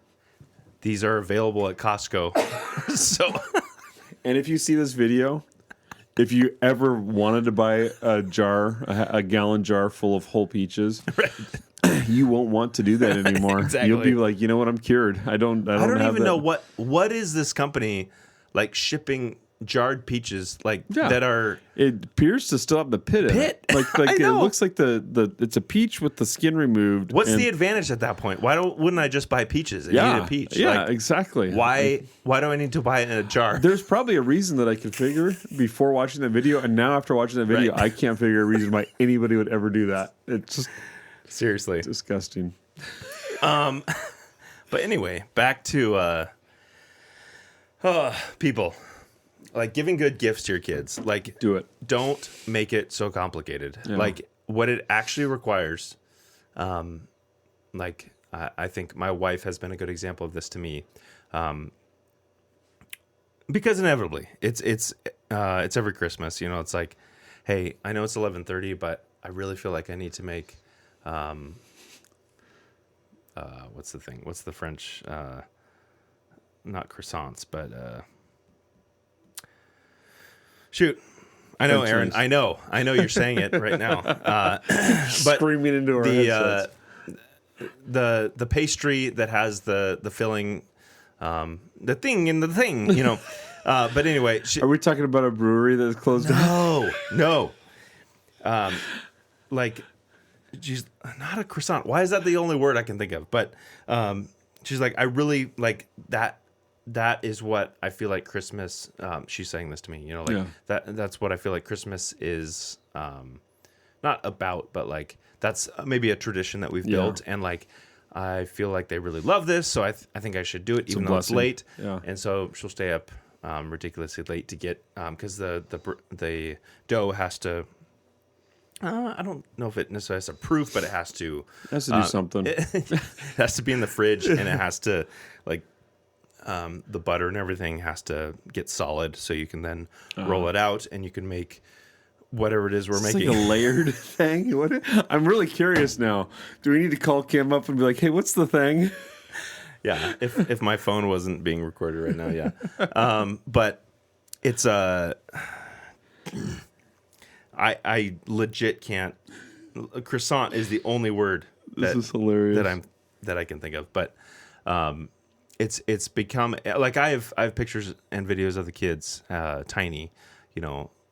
these are available at Costco." So, and if you see this video, if you ever wanted to buy a gallon jar full of whole peaches, you won't want to do that anymore. Exactly. You'll be like, you know what? I'm cured. I don't even know what is this company like shipping jarred peaches that are. It appears to still have the pit in it. Like it looks like it's a peach with the skin removed. What's the advantage at that point? Wouldn't I just buy peaches and eat a peach? Yeah, exactly. Why do I need to buy it in a jar? There's probably a reason that I could figure before watching the video, and now after watching the video, I can't figure a reason why anybody would ever do that. It's just seriously disgusting. But anyway, back to people. Like giving good gifts to your kids. Like, do it. Don't make it so complicated. Yeah. Like what it actually requires. Like I think my wife has been a good example of this to me. Because inevitably it's every Christmas. It's like, hey, I know it's 11:30, but I really feel like I need to make. What's the thing? What's the French? Not croissants, but. Shoot. I know, Aaron. I know you're saying it right now. But screaming into our headsets. The pastry that has the filling, the thing in the thing, But anyway, are we talking about a brewery that's closed down? No. Like she's not a croissant. Why is that the only word I can think of? But she's like, I really like that. That is what I feel like Christmas. She's saying this to me, that's what I feel like Christmas is not about, but like that's maybe a tradition that we've built, and like I feel like they really love this, so I think I should do it, even though it's late. Yeah. And so she'll stay up ridiculously late to get because the dough has to. I don't know if it necessarily has to proof, but it has to. It has to do something. It has to be in the fridge, and it has to like. The butter and everything has to get solid, so you can then roll it out, and you can make whatever it is we're making. Like a layered thing. I'm really curious now. Do we need to call Kim up and be like, "Hey, what's the thing?" Yeah, if my phone wasn't being recorded right now, yeah. But it's I legit can't. A croissant is the only word This is hilarious that I can think of, but. It's become like I have pictures and videos of the kids, tiny,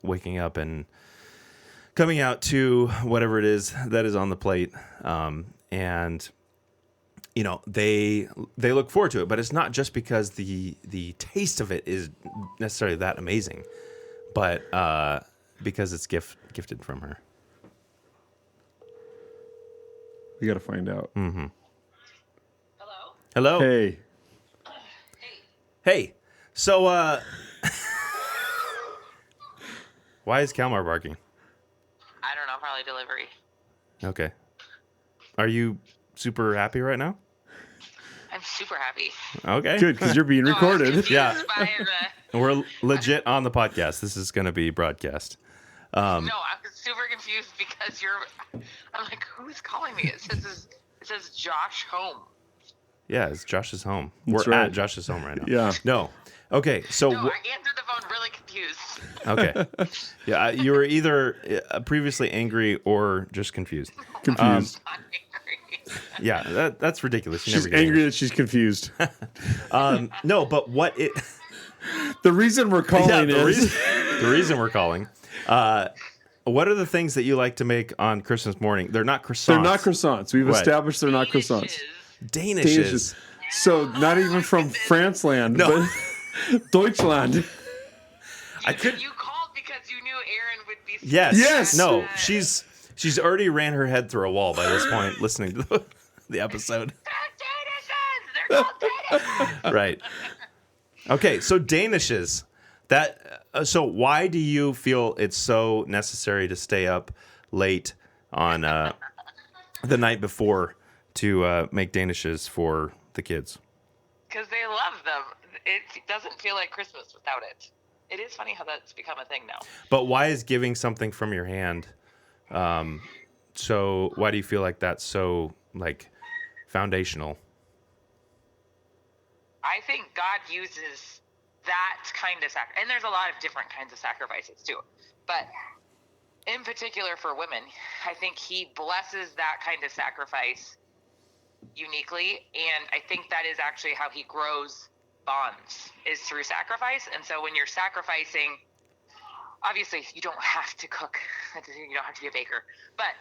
waking up and coming out to whatever it is that is on the plate, and they look forward to it. But it's not just because the taste of it is necessarily that amazing, but because it's gifted from her. We got to find out. Mm-hmm. Hello? Hello. Hey. Hey, so why is Kalmar barking? I don't know, probably delivery. Okay. Are you super happy right now? I'm super happy. Okay. Good, because you're being recorded. Yeah. By We're legit on the podcast. This is going to be broadcast. no, I'm super confused because I'm like, who's calling me? It says Josh home. Yeah, it's Josh's home. That's We're right. at Josh's home right now. Yeah. No. Okay, so... No, I answered the phone really confused. Okay. Yeah, you were either previously angry or just confused. Confused. I'm angry. Yeah, that's ridiculous. You She's never get angry that she's confused. No, but what it... The reason we're calling the is... reason we're calling. What are the things that you like to make on Christmas morning? They're not croissants. They're not croissants. We've What? established they're not croissants. Danishes. So not even from France land, No. but Deutschland. You called because you knew Aaron would be... Yes. Yes. No, she's already ran her head through a wall by this point listening to the episode. They're called Danishes! Right. Okay, so Danishes. So why do you feel it's so necessary to stay up late on the night before to make Danishes for the kids? Because they love them. It doesn't feel like Christmas without it. It is funny how that's become a thing now. But why is giving something from your hand? So why do you feel like that's so like foundational? I think God uses that kind of sacrifice, and there's a lot of different kinds of sacrifices too. But in particular for women, I think He blesses that kind of sacrifice uniquely, and I think that is actually how He grows bonds, is through sacrifice. And so when you're sacrificing, obviously you don't have to cook, you don't have to be a baker, but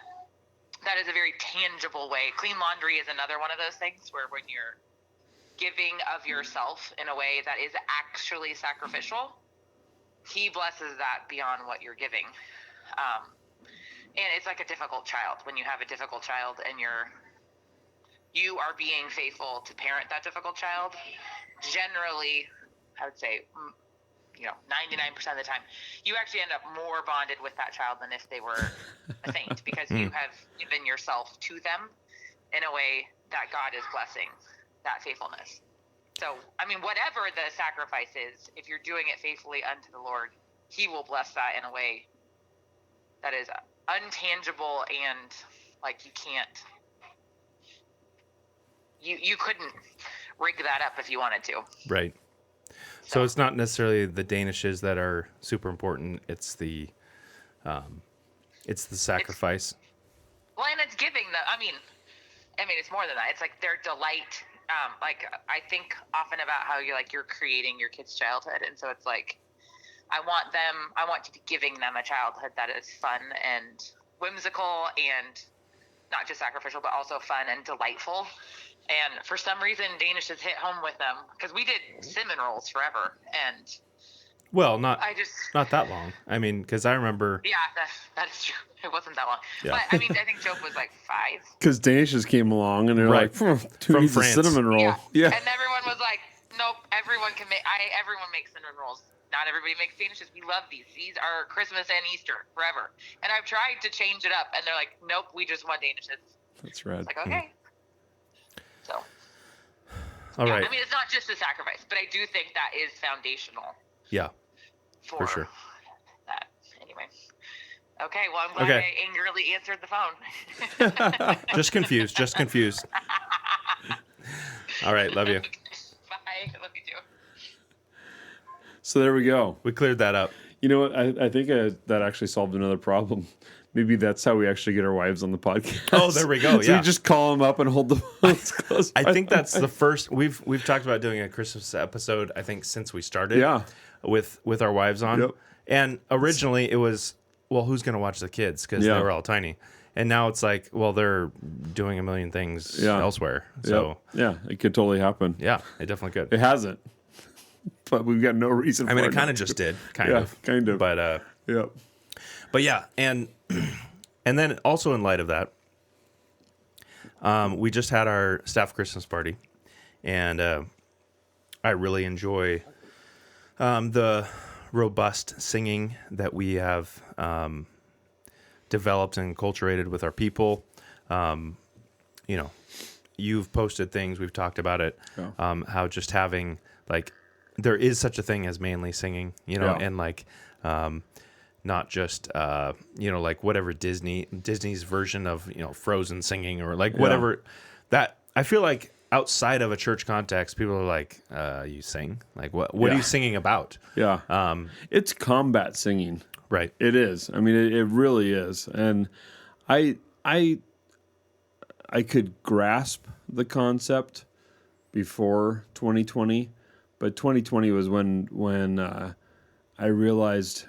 that is a very tangible way. Clean laundry is another one of those things where when you're giving of yourself in a way that is actually sacrificial, He blesses that beyond what you're giving. And it's like a difficult child. When you have a difficult child and you are being faithful to parent that difficult child, generally, I would say, 99% of the time, you actually end up more bonded with that child than if they were a saint, because you have given yourself to them in a way that God is blessing that faithfulness. So, I mean, whatever the sacrifice is, if you're doing it faithfully unto the Lord, He will bless that in a way that is untangible and like you can't, you couldn't rig that up if you wanted to. Right. So it's not necessarily the Danishes that are super important. It's the sacrifice. And it's giving them. I mean, it's more than that. It's like their delight. Like I think often about how you're creating your kid's childhood, and so it's like I want to be giving them a childhood that is fun and whimsical and not just sacrificial, but also fun and delightful. And for some reason, Danish has hit home with them, because we did cinnamon rolls forever, and Well, not I just not that long. I mean, because I remember. yeah, that is true. It wasn't that long, Yeah. but I mean, I think Job was like 5. Because Danishes came along and they're Right. like, who From needs a France. cinnamon roll? Yeah. And everyone was like, nope, everyone can make. Everyone makes cinnamon rolls. Not everybody makes Danishes. We love these. These are Christmas and Easter forever. And I've tried to change it up, and they're like, nope, we just want Danishes. That's right. It's like, okay. So. All Yeah, right. I mean, it's not just a sacrifice, but I do think that is foundational Yeah. for sure. that. Anyway. Okay, well, I'm glad I angrily answered the phone. Just confused. All right. Love you. Bye. Love you too. So there we go. We cleared that up. You know what? I think that actually solved another problem. Maybe that's how we actually get our wives on the podcast. Oh, there we go. So Yeah. we just call them up and hold the phones close. I think that's the first we've talked about doing a Christmas episode, I think, since we started. Yeah. With our wives on. Yep. And originally it was, well, who's going to watch the kids? Because they were all tiny. And now it's like, well, they're doing a million things elsewhere. So yeah, it could totally happen. yeah, it definitely could. It hasn't, but we've got no reason. I mean, for it kind of just did, kind of. But Yep. but yeah, and then also in light of that, we just had our staff Christmas party, and I really enjoy the robust singing that we have developed and cultivated with our people. You've posted things, we've talked about it, how just having, like, there is such a thing as manly singing, and like, not just, like whatever Disney's version of, Frozen singing or like whatever that, I feel like outside of a church context, people are like, you sing? Like, what are you singing about? Yeah. It's combat singing. Right. It is. I mean, it really is. And I could grasp the concept before 2020, but 2020 was when I realized,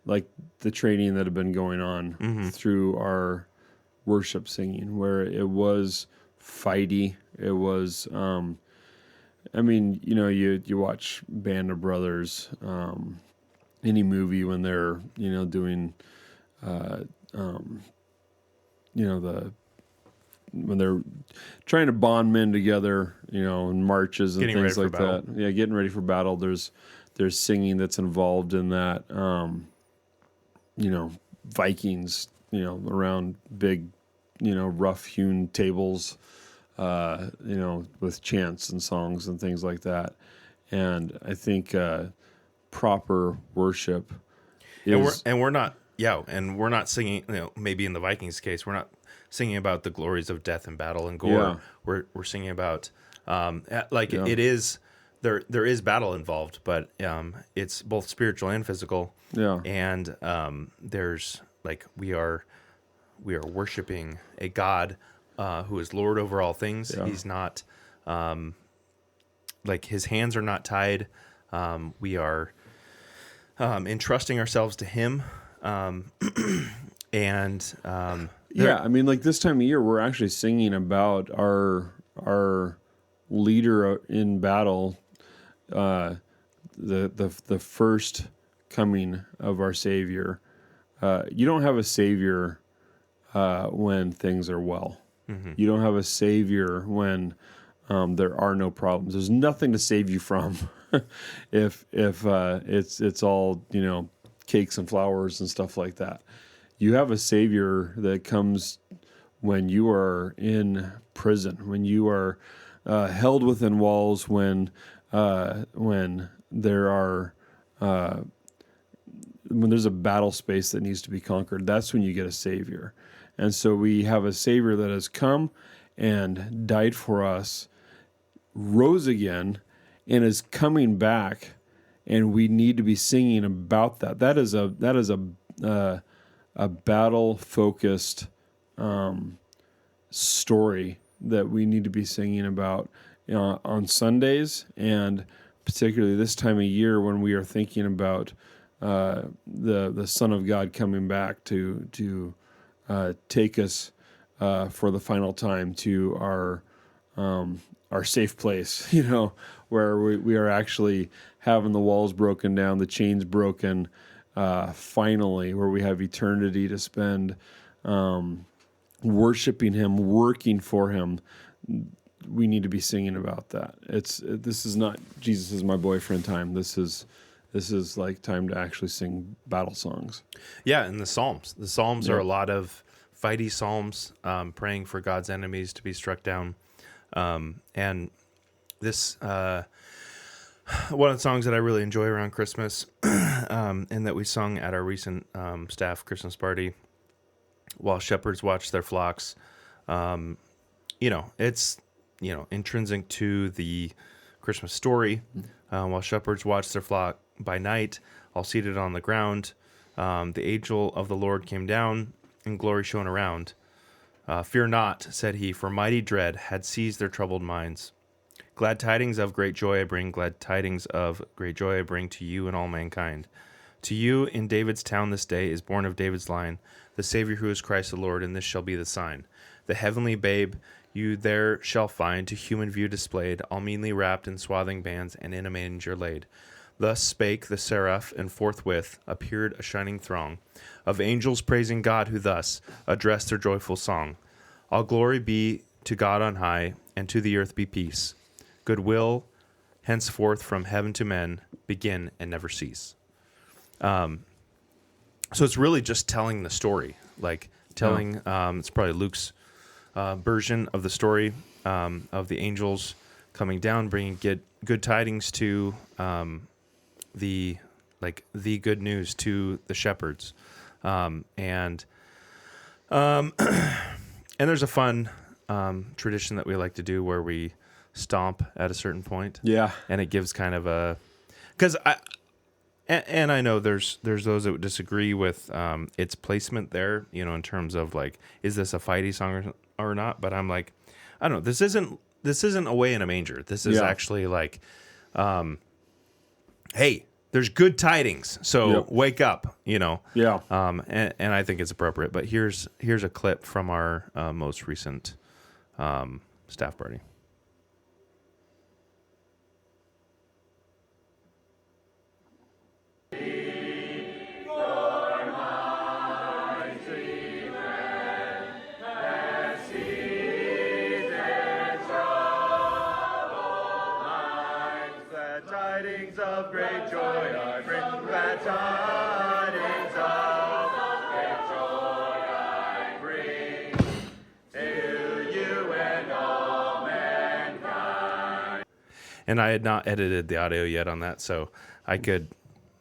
like, the training that had been going on through our worship singing, where it was fighty. It was, I mean, you watch Band of Brothers, any movie when they're, doing, when they're trying to bond men together, in marches and Getting things ready like for that. Yeah, getting ready for battle. There's singing that's involved in that. Vikings, around big, rough-hewn tables, with chants and songs and things like that. And I think proper worship is... And we're not singing, maybe in the Vikings case, we're not singing about the glories of death and battle and gore. Yeah. We're singing about, it is, there is battle involved, but it's both spiritual and physical. Yeah. And there's, like, we are worshiping a God who is Lord over all things. Yeah. He's not, like, his hands are not tied. We are entrusting ourselves to him. I mean, like, this time of year, we're actually singing about our leader in battle, the first coming of our Savior. You don't have a Savior when things are well. Mm-hmm. You don't have a Savior when there are no problems. There's nothing to save you from if it's all cakes and flowers and stuff like that. You have a Savior that comes when you are in prison, when you are held within walls, when there are when there's a battle space that needs to be conquered. That's when you get a Savior. And so we have a Savior that has come and died for us, rose again, and is coming back. And we need to be singing about that. That is a battle-focused story that we need to be singing about on Sundays, and particularly this time of year when we are thinking about the Son of God coming back to take us for the final time to our safe place, where we are actually having the walls broken down, the chains broken, finally, where we have eternity to spend worshiping Him, working for Him. We need to be singing about that. This is not Jesus is my boyfriend time. This is like time to actually sing battle songs. Yeah, and the Psalms. The Psalms are a lot of fighty psalms, praying for God's enemies to be struck down. And this, one of the songs that I really enjoy around Christmas, and that we sung at our recent staff Christmas party, while shepherds watch their flocks, it's intrinsic to the Christmas story. While shepherds watch their flock by night, all seated on the ground, the angel of the Lord came down, and glory shone around. Fear not, said he, for mighty dread had seized their troubled minds. Glad tidings of great joy I bring, glad tidings of great joy I bring to you and all mankind. To you in David's town this day is born of David's line the Savior who is Christ the Lord, and this shall be the sign. The heavenly babe you there shall find, to human view displayed, all meanly wrapped in swathing bands, and in a manger laid. Thus spake the seraph, and forthwith appeared a shining throng of angels praising God, who thus addressed their joyful song. All glory be to God on high, and to the earth be peace. Goodwill henceforth from heaven to men begin and never cease. So it's really just telling the story, it's probably Luke's version of the story of the angels coming down, bringing good tidings to the good news to the shepherds, and there's a fun tradition that we like to do where we stomp at a certain point. Yeah, and it gives kind of I know there's those that would disagree with its placement there, in terms of is this a fighty song or not? But I'm like, I don't know. This isn't Away in a Manger. This is actually hey, there's good tidings, so wake up, Yeah. And I think it's appropriate. But here's a clip from our most recent staff party. Of great joy I bring, glad tidings of great joy I bring to you and all mankind. And I had not edited the audio yet on that, so I could,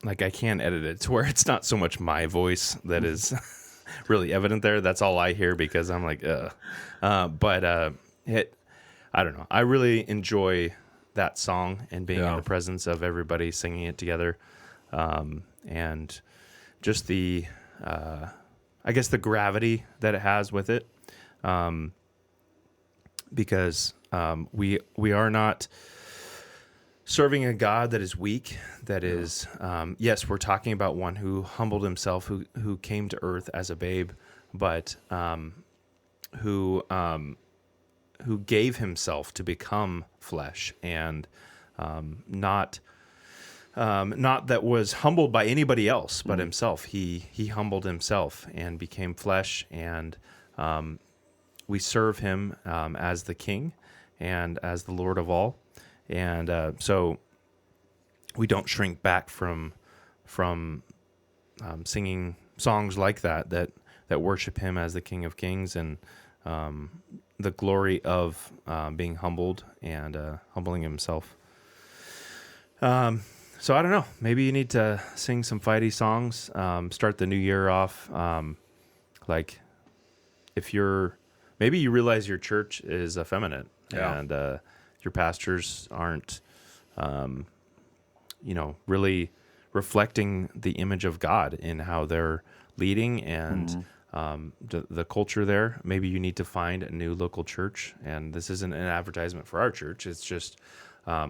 I can edit it to where it's not so much my voice that is really evident there. That's all I hear because I'm like, I don't know. I really enjoy that song and being in the presence of everybody singing it together, and just the I guess the gravity that it has with it, because we are not serving a God that is weak, that is yes, we're talking about one who humbled himself, who came to earth as a babe, but who gave himself to become flesh, and not that was humbled by anybody else but himself. He humbled himself and became flesh, and we serve him as the King and as the Lord of all, and so we don't shrink back from singing songs like that worship him as the King of Kings, and the glory of being humbled and humbling himself. So I don't know. Maybe you need to sing some fighty songs. Start the new year off. Maybe you realize your church is effeminate, and your pastors aren't, really reflecting the image of God in how they're leading and. The culture there. Maybe you need to find a new local church, and this isn't an advertisement for our church. It's just how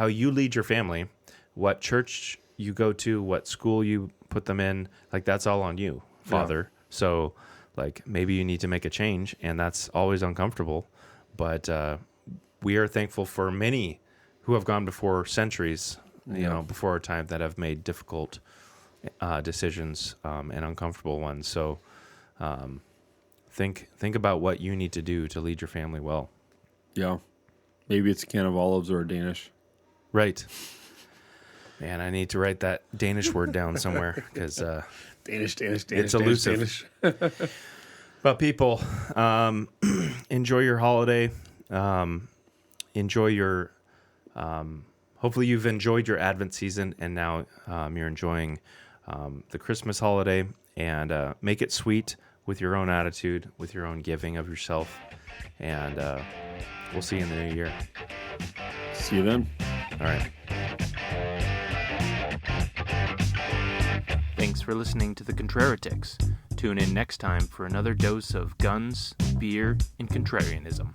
you lead your family, what church you go to, what school you put them in. That's all on you, Father. So Like maybe you need to make a change, and that's always uncomfortable. But we are thankful for many who have gone before centuries, before our time, that have made difficult decisions and uncomfortable ones. So think about what you need to do to lead your family well. Yeah. Maybe it's a can of olives or a Danish. Right. Man, I need to write that Danish word down somewhere because Danish. it's elusive. But people, enjoy your holiday. Enjoy your. Hopefully, you've enjoyed your Advent season, and now you're enjoying the Christmas holiday. And make it sweet with your own attitude, with your own giving of yourself. And we'll see you in the new year. See you then. All right. Thanks for listening to the Contraratics. Tune in next time for another dose of guns, beer, and contrarianism.